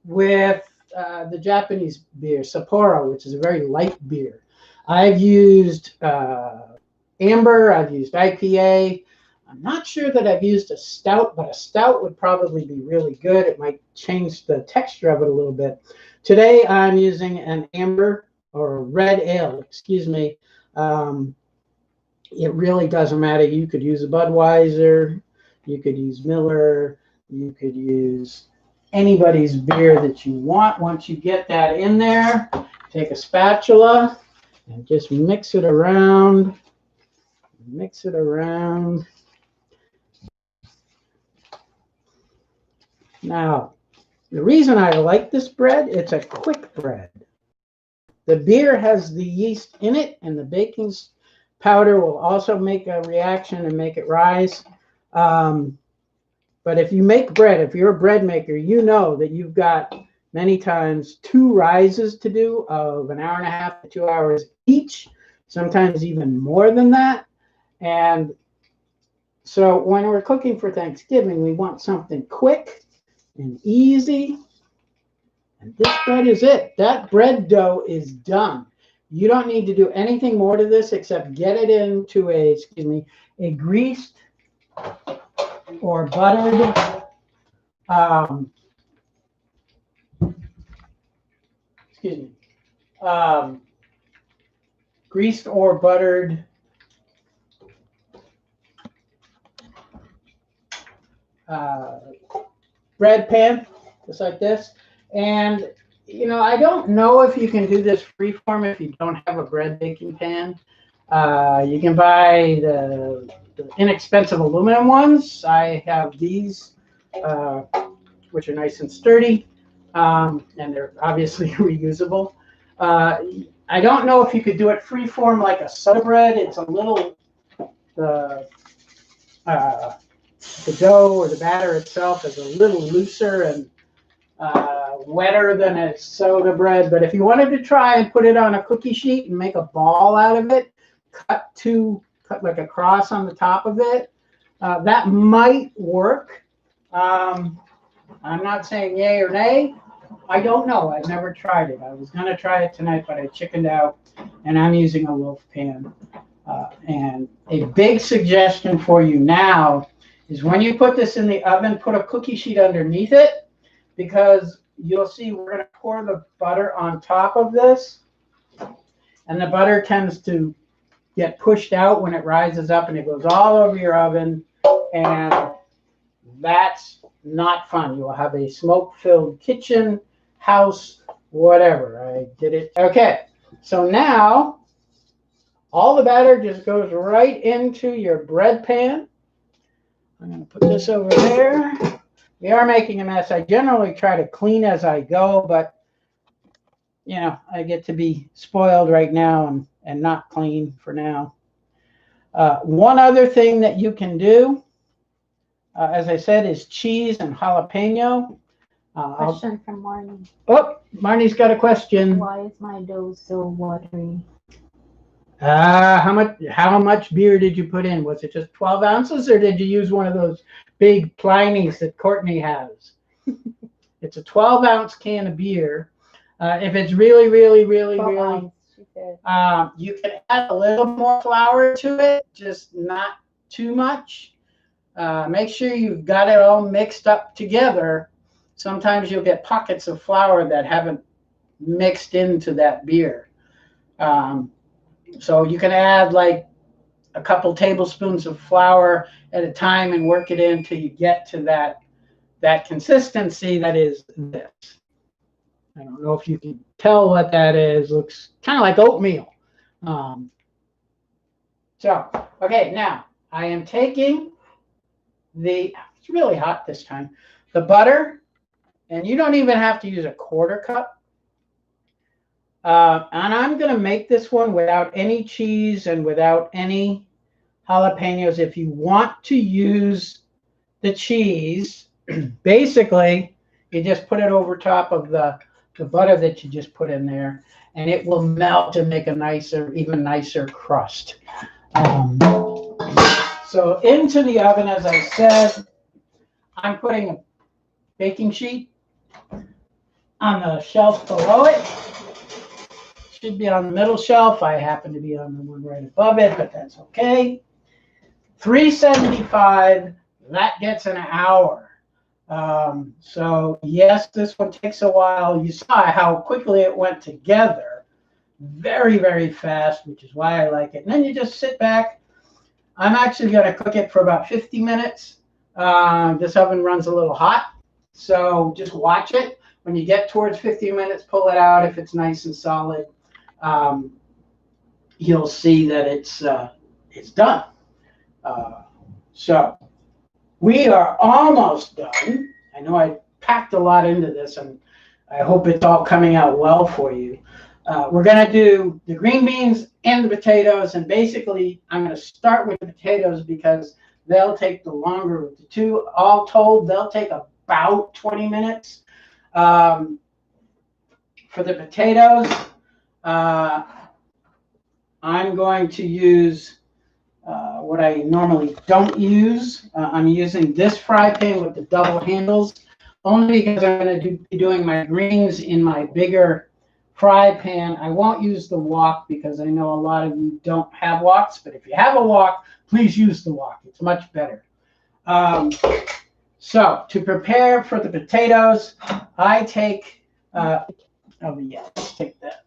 with the Japanese beer, Sapporo, which is a very light beer. I've used amber, I've used IPA. I'm not sure that I've used a stout, but a stout would probably be really good. It might change the texture of it a little bit. Today, I'm using an amber or a red ale, excuse me. It really doesn't matter. You could use a Budweiser, you could use Miller, you could use anybody's beer that you want. Once you get that in there, take a spatula and just mix it around. Mix it around. Now, the reason I like this bread, it's a quick bread. The beer has the yeast in it, and the baking powder will also make a reaction and make it rise. But if you make bread, if you're a bread maker, you know that you've got many times 2 rises to do of 1.5 to 2 hours each, sometimes even more than that. And so when we're cooking for Thanksgiving, we want something quick and easy. And this bread is it. That bread dough is done. You don't need to do anything more to this except get it into a greased or buttered greased or buttered bread pan, just like this. And, you know, I don't know if you can do this freeform if you don't have a bread baking pan. You can buy the inexpensive aluminum ones. I have these, which are nice and sturdy, and they're obviously reusable. I don't know if you could do it freeform like a soda bread. It's a little, the dough or the batter itself is a little looser and wetter than a soda bread. But if you wanted to try and put it on a cookie sheet and make a ball out of it, cut like a cross on the top of it, that might work. I'm not saying yay or nay. I don't know. I've never tried it. I was going to try it tonight, but I chickened out, and I'm using a loaf pan. And a big suggestion for you now is when you put this in the oven, put a cookie sheet underneath it, because you'll see we're going to pour the butter on top of this, and the butter tends to get pushed out when it rises up, and it goes all over your oven, and that's not fun. You will have a smoke-filled kitchen, house, whatever. I did it. Okay, so now all the batter just goes right into your bread pan. I'm going to put this over there. We are making a mess. I generally try to clean as I go, but, you know, I get to be spoiled right now and not clean for now. One other thing that you can do, as I said, is cheese and jalapeno. Question from Marnie. Oh, Marnie's got a question. Why is my dough so watery? How much beer did you put in? Was it just 12 ounces, or did you use one of those big Pliny's that Courtney has? It's a 12-ounce can of beer. If it's really, She said. you can add a little more flour to it, just not too much. Make sure you've got it all mixed up together. Sometimes you'll get pockets of flour that haven't mixed into that beer. So you can add like a couple tablespoons of flour at a time and work it in until you get to that consistency that is this. I don't know if you can tell what that is. Looks kind of like oatmeal. Okay, now I am taking it's really hot this time, the butter, and you don't even have to use a quarter cup. And I'm going to make this one without any cheese and without any jalapenos. If you want to use the cheese, basically, you just put it over top of the butter that you just put in there, and it will melt and make a even nicer crust. So into the oven, as I said, I'm putting a baking sheet on the shelf below it. Should be on the middle shelf. I happen to be on the one right above it, but that's okay. 375, that gets an hour. So yes, this one takes a while. You saw how quickly it went together. Very, very fast, which is why I like it. And then you just sit back. I'm actually going to cook it for about 50 minutes. This oven runs a little hot, so just watch it. When you get towards 50 minutes, pull it out. If it's nice and solid, you'll see that it's done. So we are almost done. I know I packed a lot into this, and I hope it's all coming out well for you. We're going to do the green beans and the potatoes, and basically I'm going to start with the potatoes because they'll take the longer of the two. All told, they'll take about 20 minutes. For the potatoes, I'm going to use what I normally don't use. I'm using this fry pan with the double handles, only because I'm going to be doing my greens in my bigger fry pan. I won't use the wok because I know a lot of you don't have woks, but if you have a wok, please use the wok. It's much better. So to prepare for the potatoes, I take, let's take that.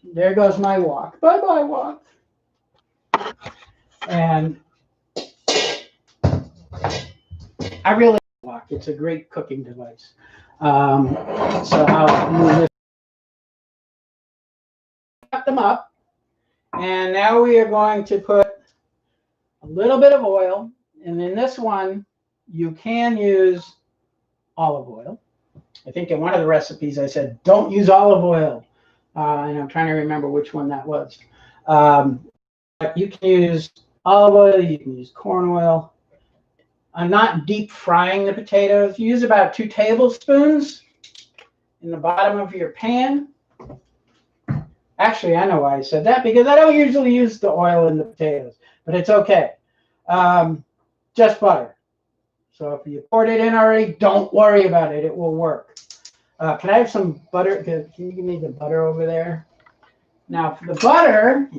there goes my wok. Bye-bye, wok. And I really like wok. It's a great cooking device. So I'll move this. Cut them up. And now we are going to put a little bit of oil. And in this one, you can use olive oil. I think in one of the recipes I said, don't use olive oil. And I'm trying to remember which one that was. But you can use olive oil, you can use corn oil. I'm not deep frying the potatoes. Use about 2 tablespoons in the bottom of your pan. Actually, I know why I said that, because I don't usually use the oil in the potatoes, but it's okay. Just butter. So if you poured it in already, don't worry about it. It will work. Can I have some butter? Can you give me the butter over there? Now for the butter,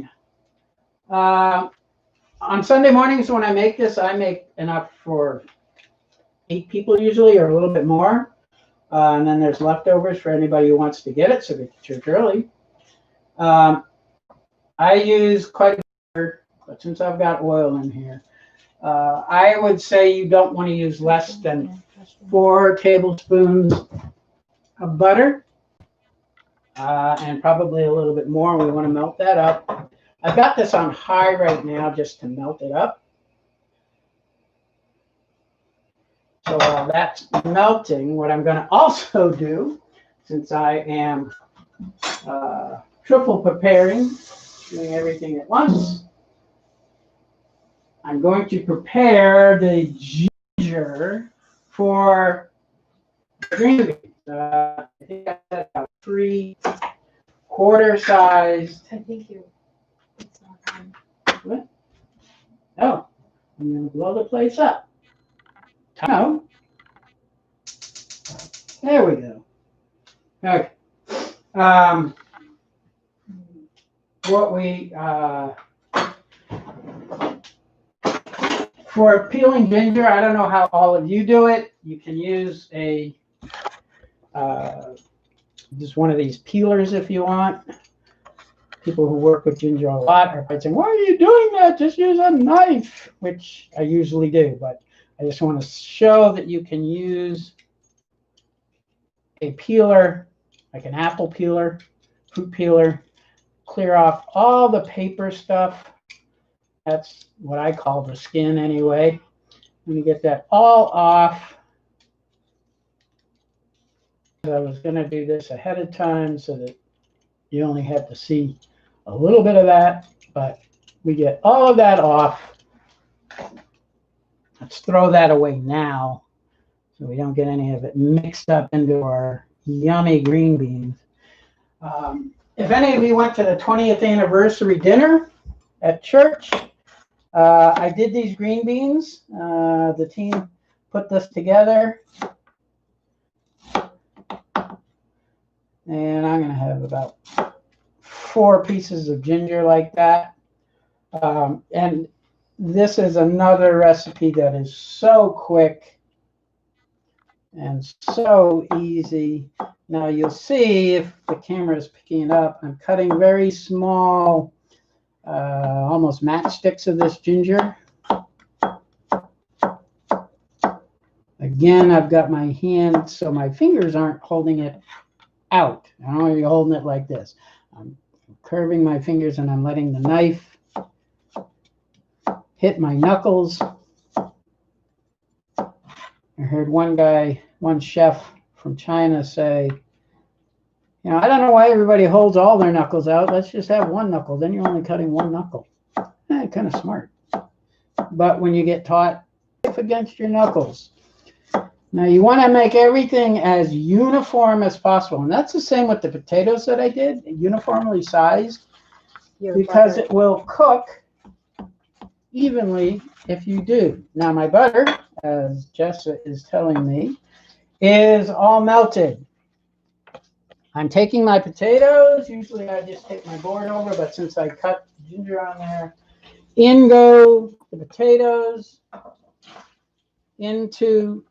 on Sunday mornings when I make this, I make enough for 8 people usually, or a little bit more. And then there's leftovers for anybody who wants to get it, so get to church early. I use quite a bit of butter, but since I've got oil in here, I would say you don't want to use less than 4 tablespoons of butter, and probably a little bit more. We want to melt that up. I've got this on high right now just to melt it up. So while that's melting, what I'm going to also do, since I am triple preparing, doing everything at once, I'm going to prepare the ginger for green beans. I think I said about 3 quarter-sized. I think it's not on. What? Oh, I'm going to blow the place up. No. There we go. Okay. What we for peeling ginger, I don't know how all of you do it. You can use a just one of these peelers if you want. People who work with ginger a lot are probably saying, "Why are you doing that? Just use a knife," which I usually do, but I just want to show that you can use a peeler, like an apple peeler, fruit peeler, clear off all the paper stuff. That's what I call the skin anyway. When you get that all off, I was going to do this ahead of time so that you only had to see a little bit of that, but we get all of that off. Let's throw that away now so we don't get any of it mixed up into our yummy green beans. If any of you went to the 20th anniversary dinner at church, I did these green beans. The team put this together. And I'm going to have about 4 pieces of ginger like that. And this is another recipe that is so quick and so easy. Now you'll see if the camera is picking it up, I'm cutting very small, almost matchsticks of this ginger. Again, I've got my hand so my fingers aren't holding it out. I'm only holding it like this. I'm curving my fingers and I'm letting the knife hit my knuckles. I heard one chef from China say, you know, I don't know why everybody holds all their knuckles out. Let's just have one knuckle. Then you're only cutting one knuckle. Kind of smart. But when you get taught, if against your knuckles. Now you want to make everything as uniform as possible. And that's the same with the potatoes that I did, uniformly sized, because it will cook evenly if you do. Now my butter, as Jessa is telling me, is all melted. I'm taking my potatoes. Usually I just take my board over, but since I cut ginger on there, in go the potatoes into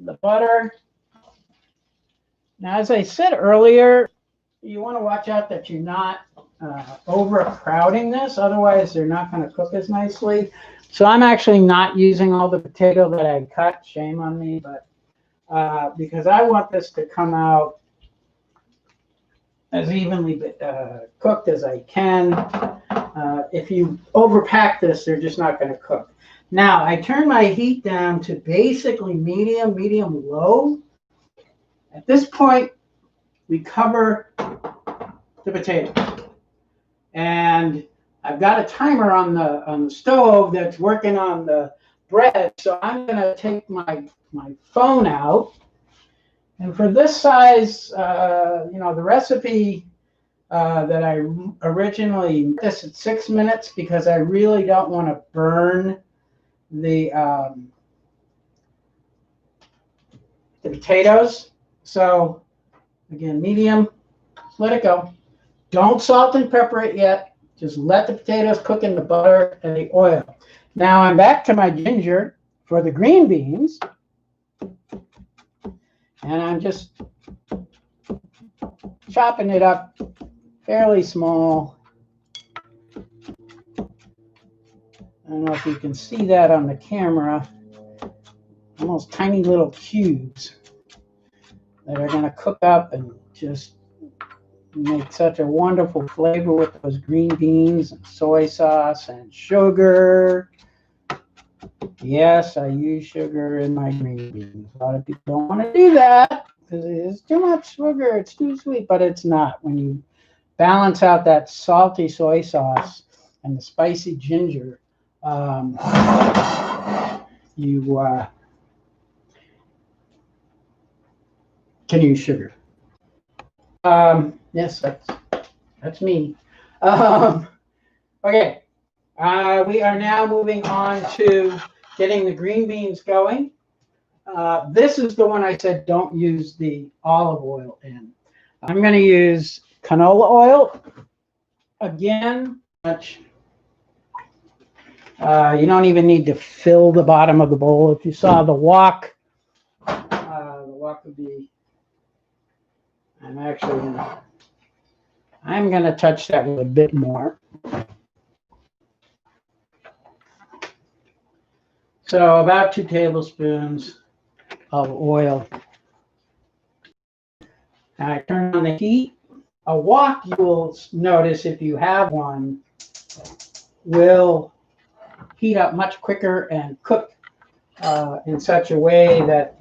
the butter. Now, as I said earlier, you want to watch out that you're not overcrowding this. Otherwise, they're not going to cook as nicely. So I'm actually not using all the potato that I cut. Shame on me, but because I want this to come out as evenly cooked as I can. If you overpack this, they're just not going to cook. Now, I turn my heat down to basically medium, low. At this point, we cover the potatoes. And I've got a timer on the stove that's working on the bread. So I'm going to take my phone out. And for this size, the recipe that I originally made this at 6 minutes because I really don't want to burn the potatoes. So again, medium, let it go. Don't salt and pepper it yet. Just let the potatoes cook in the butter and the oil. Now I'm back to my ginger for the green beans. And I'm just chopping it up fairly small. I don't know if you can see that on the camera. Almost tiny little cubes that are going to cook up and just make such a wonderful flavor with those green beans and soy sauce and sugar. Yes, I use sugar in my green beans. A lot of people don't want to do that because it's too much sugar. It's too sweet, but it's not. When you balance out that salty soy sauce and the spicy ginger, you can use sugar. Yes, that's me. Okay, we are now moving on to getting the green beans going. This is the one I said don't use the olive oil in. I'm going to use canola oil. Again, much. You don't even need to fill the bottom of the bowl. If you saw the wok would be. I'm going to touch that with a bit more. So about 2 tablespoons of oil. And I turn on the heat. A wok, you will notice if you have one, will heat up much quicker and cook in such a way that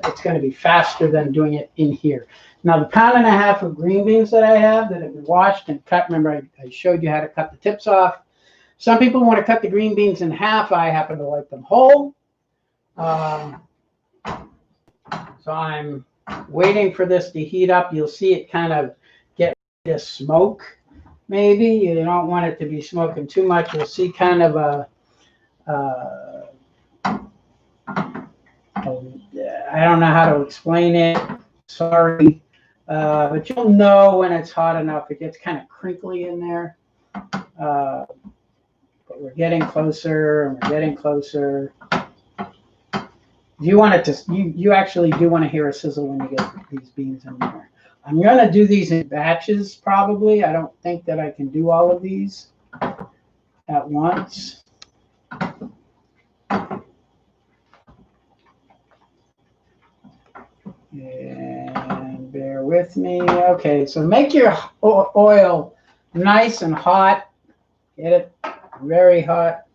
it's going to be faster than doing it in here. Now, the 1.5 pounds of green beans that I have that have been washed and cut, remember I showed you how to cut the tips off. Some people want to cut the green beans in half. I happen to like them whole. So I'm waiting for this to heat up. You'll see it kind of get to smoke, maybe. You don't want it to be smoking too much. You'll see kind of I don't know how to explain it. Sorry. But you'll know when it's hot enough. It gets kind of crinkly in there. But we're getting closer and we're getting closer. You want it to, you actually do want to hear a sizzle when you get these beans in there. I'm going to do these in batches probably. I don't think that I can do all of these at once. And bear with me. Okay, so make your oil nice and hot. Get it very hot.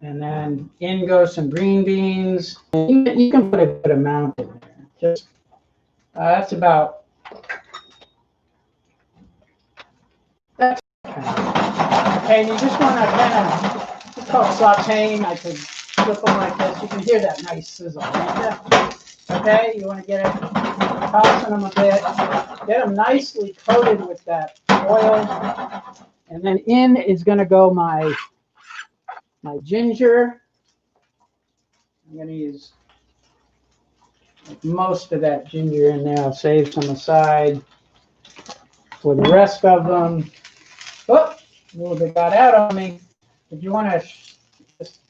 And then in go some green beans. You can put a good amount in there. Just that's about. That's okay. You just want to kind of, it's called sauteing. I could flip them like this. You can hear that nice sizzle. Right? Okay, you want to get it tossing them a bit. Get them nicely coated with that oil. And then in is going to go my ginger. I'm going to use most of that ginger in there. I'll save some aside for the rest of them. Oh, a little bit got out on me. If you want to just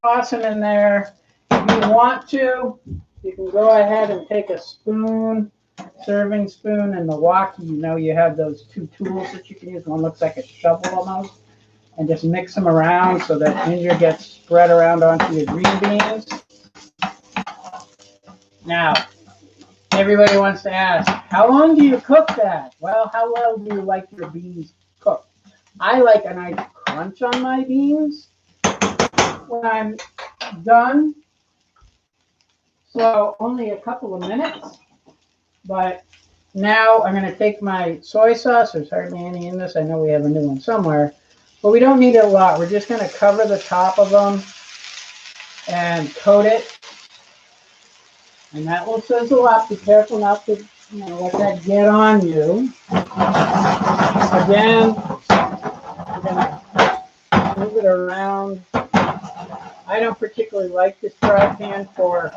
toss them in there, if you want to, you can go ahead and take a spoon serving spoon and the wok, you know you have those two tools that you can use. One looks like a shovel almost. And just mix them around so that ginger gets spread around onto your green beans. Now, everybody wants to ask, how long do you cook that? Well, how well do you like your beans cooked? I like a nice crunch on my beans when I'm done. So only a couple of minutes. But now I'm going to take my soy sauce. There's hardly any in this. I know we have a new one somewhere. But we don't need it a lot. We're just going to cover the top of them and coat it. And that will sizzle up. Be careful not to let that get on you. Again, we're going to move it around. I don't particularly like this fry pan for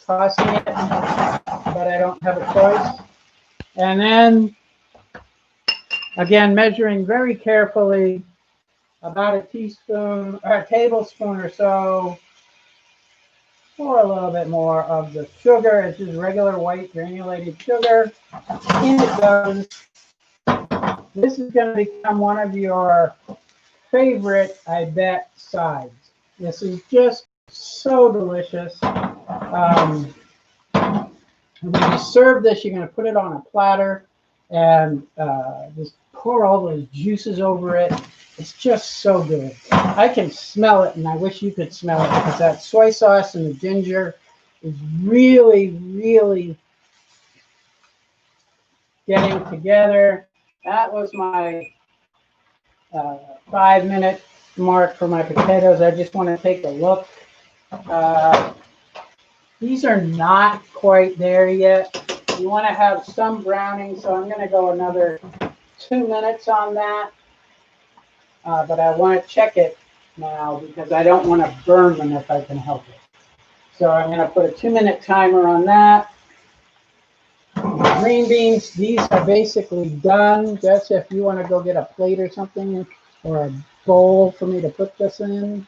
tossing it, but I don't have a choice. And then, again, measuring very carefully, about a teaspoon or a tablespoon or so, or a little bit more of the sugar. It's just regular white granulated sugar. In it goes. This is going to become one of your favorite, I bet, sides. This is just so delicious. When you serve this, you're going to put it on a platter and just pour all those juices over it. It's just so good. I can smell it, and I wish you could smell it because that soy sauce and the ginger is really, really getting together. That was my 5-minute mark for my potatoes. I just want to take a look. These are not quite there yet. You want to have some browning, so I'm going to go another 2 minutes on that. But I want to check it now because I don't want to burn them if I can help it. So I'm going to put a 2-minute timer on that. Green beans, these are basically done. Jess, if you want to go get a plate or something or a bowl for me to put this in.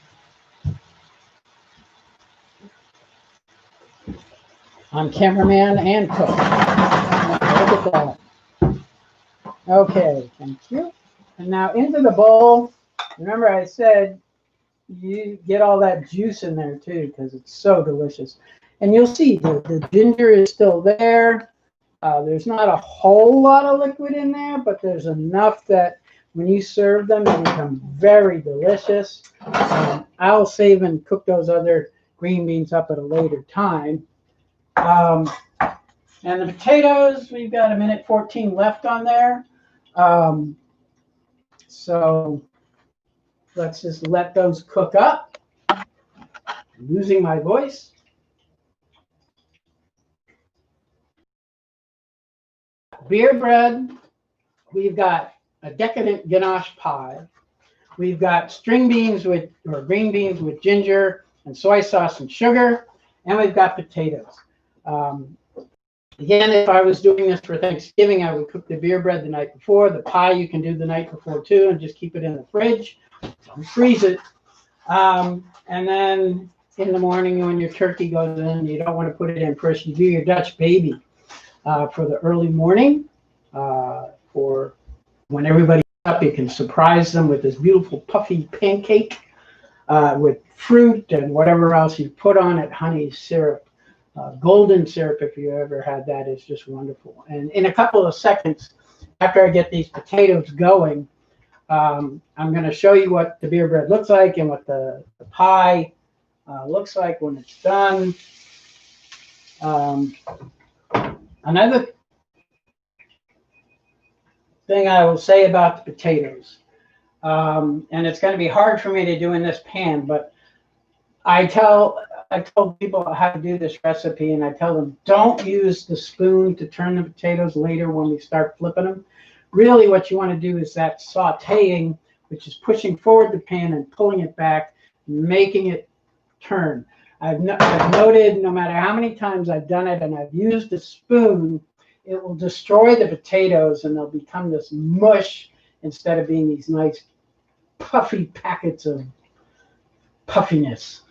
I'm cameraman and cook. Look at that. Okay, thank you. And now into the bowl. Remember I said you get all that juice in there too because it's so delicious. And you'll see the ginger is still there. There's not a whole lot of liquid in there, but there's enough that when you serve them, they become very delicious. I'll save and cook those other green beans up at a later time. And the potatoes, we've got 1:14 left on there. So let's just let those cook up. I'm losing my voice. Beer bread, we've got a decadent ganache pie. We've got string beans or green beans with ginger and soy sauce and sugar, and we've got potatoes. Again, if I was doing this for Thanksgiving, I would cook the beer bread the night before. The pie you can do the night before too, and just keep it in the fridge. Don't freeze it. And then in the morning when your turkey goes in, you don't want to put it in first. You do your Dutch baby for the early morning. For when everybody's up, you can surprise them with this beautiful puffy pancake with fruit and whatever else you put on it, honey, syrup. Golden syrup, if you ever had that, is just wonderful. And in a couple of seconds, after I get these potatoes going, I'm going to show you what the beer bread looks like and what the pie looks like when it's done. Another thing I will say about the potatoes, and it's going to be hard for me to do in this pan, but I told people how to do this recipe, and I tell them don't use the spoon to turn the potatoes later when we start flipping them. Really what you want to do is that sauteing, which is pushing forward the pan and pulling it back, making it turn. I've noted no matter how many times I've done it and I've used a spoon, it will destroy the potatoes and they'll become this mush instead of being these nice puffy packets of puffiness.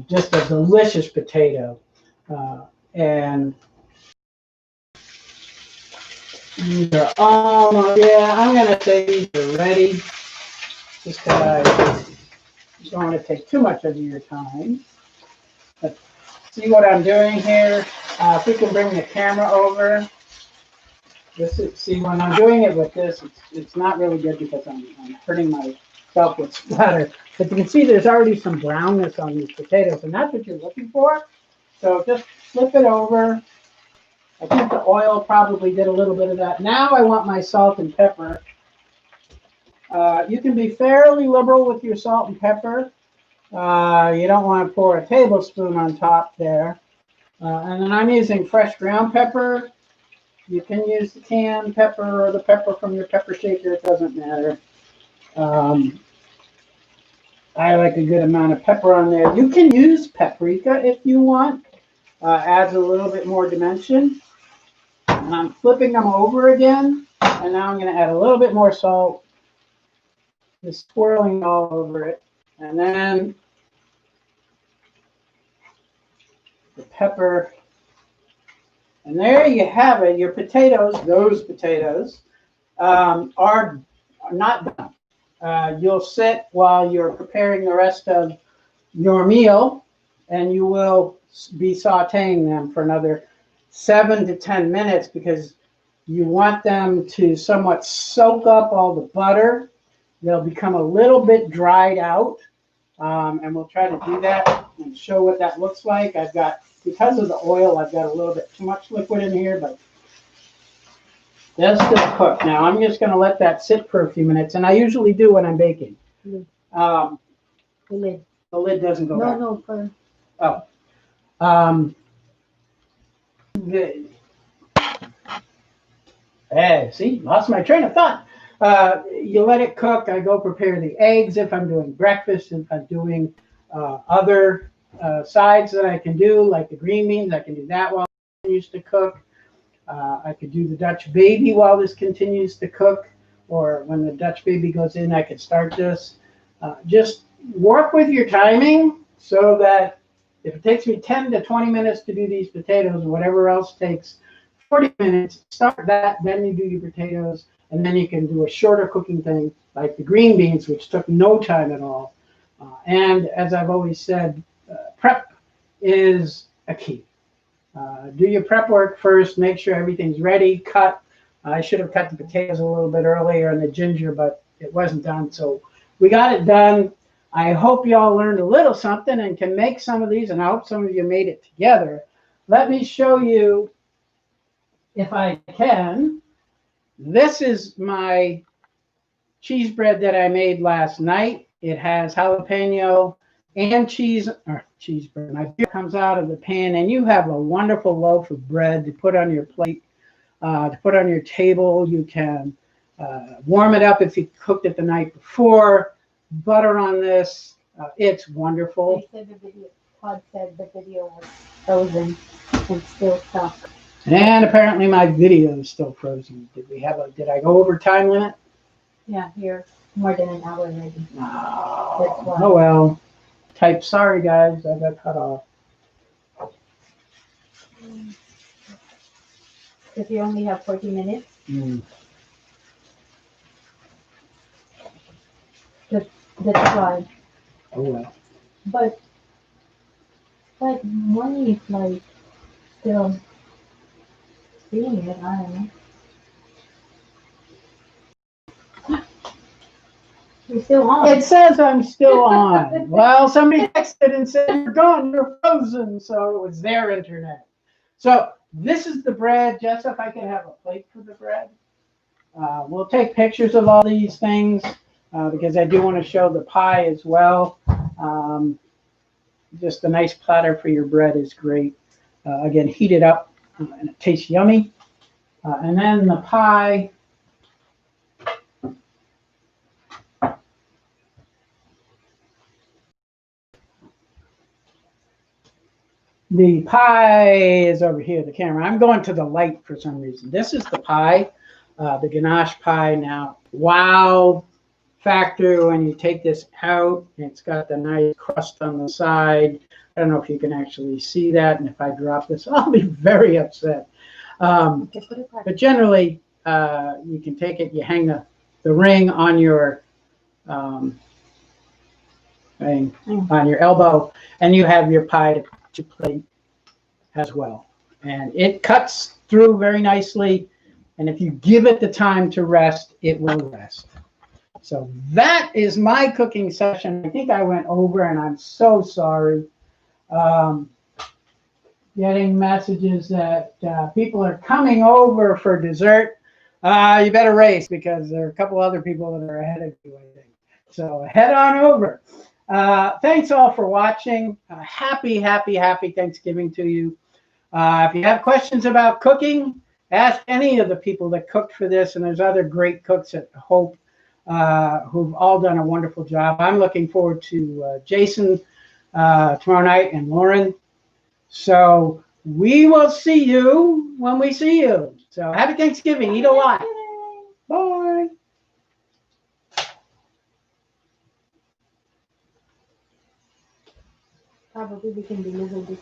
Just a delicious potato. And These are almost, yeah, I'm going to say these are ready. Just because I don't want to take too much of your time. But see what I'm doing here? If we can bring the camera over. See, when I'm doing it with this, it's not really good because I'm hurting myself with splatter. But you can see there's already some brownness on these potatoes, and that's what you're looking for. So just flip it over. I think the oil probably did a little bit of that. Now I want my salt and pepper. You can be fairly liberal with your salt and pepper. You don't want to pour a tablespoon on top there. And then I'm using fresh ground pepper. You can use the canned pepper or the pepper from your pepper shaker. It doesn't matter. I like a good amount of pepper on there. You can use paprika if you want. Adds a little bit more dimension. And I'm flipping them over again. And now I'm going to add a little bit more salt. Just swirling all over it. And then the pepper. And there you have it. Your potatoes, those potatoes, are not done. You'll sit while you're preparing the rest of your meal, and you will be sauteing them for another 7 to 10 minutes because you want them to somewhat soak up all the butter. They'll become a little bit dried out, and we'll try to do that and show what that looks like. Because of the oil, I've got a little bit too much liquid in here, but that's still cooked. Now I'm just going to let that sit for a few minutes, and I usually do when I'm baking. The lid. The lid doesn't go back. No, for... Oh. Good. Hey, see, lost my train of thought. You let it cook. I go prepare the eggs if I'm doing breakfast, if I'm doing other sides that I can do, like the green beans. I can do that while it continues to cook. I could do the Dutch baby while this continues to cook, or when the Dutch baby goes in, I could start this. Just work with your timing so that if it takes me 10 to 20 minutes to do these potatoes, whatever else takes 40 minutes, start that, then you do your potatoes, and then you can do a shorter cooking thing like the green beans, which took no time at all. And as I've always said, prep is a key. Do your prep work first, make sure everything's ready, cut. I should have cut the potatoes a little bit earlier and the ginger, but it wasn't done. So we got it done. I hope you all learned a little something and can make some of these, and I hope some of you made it together. Let me show you, if I can. This is my cheese bread that I made last night. It has jalapeno and cheese bread. My beer comes out of the pan, and you have a wonderful loaf of bread to put on your plate, to put on your table. You can warm it up if you cooked it the night before. Butter on this. It's wonderful. They said Todd said the video was frozen and still stuck. And apparently my video is still frozen. Did I go over time limit? Yeah, you're more than an hour already. No. Oh well. Type sorry guys, I got cut off. If you only have 40 minutes. That's why. Oh well. But money is like still seeing it, I don't know. You're still on. It says I'm still on. Well, somebody texted and said you're gone, you're frozen. So it was their internet. So this is the bread. Jess, if I can have a plate for the bread. We'll take pictures of all these things because I do want to show the pie as well. Just a nice platter for your bread is great. Again, heat it up and it tastes yummy. And then the pie. The pie is over here, the camera. I'm going to the light for some reason. This is the pie, the ganache pie. Now, wow factor when you take this out. It's got the nice crust on the side. I don't know if you can actually see that. And if I drop this, I'll be very upset. But generally, you can take it, you hang the ring on your thing, on your elbow, and you have your pie to plate as well. And it cuts through very nicely. And if you give it the time to rest, it will rest. So that is my cooking session. I think I went over, and I'm so sorry. Getting messages that people are coming over for dessert. You better race because there are a couple other people that are ahead of you, I think. So head on over. Thanks all for watching. Happy Thanksgiving to you. If you have questions about cooking, ask any of the people that cooked for this, and there's other great cooks at Hope who've all done a wonderful job. I'm looking forward to Jason tomorrow night and Lauren. So we will see you when we see you. So happy Thanksgiving. Eat a lot. Bye. Probably we can deliver this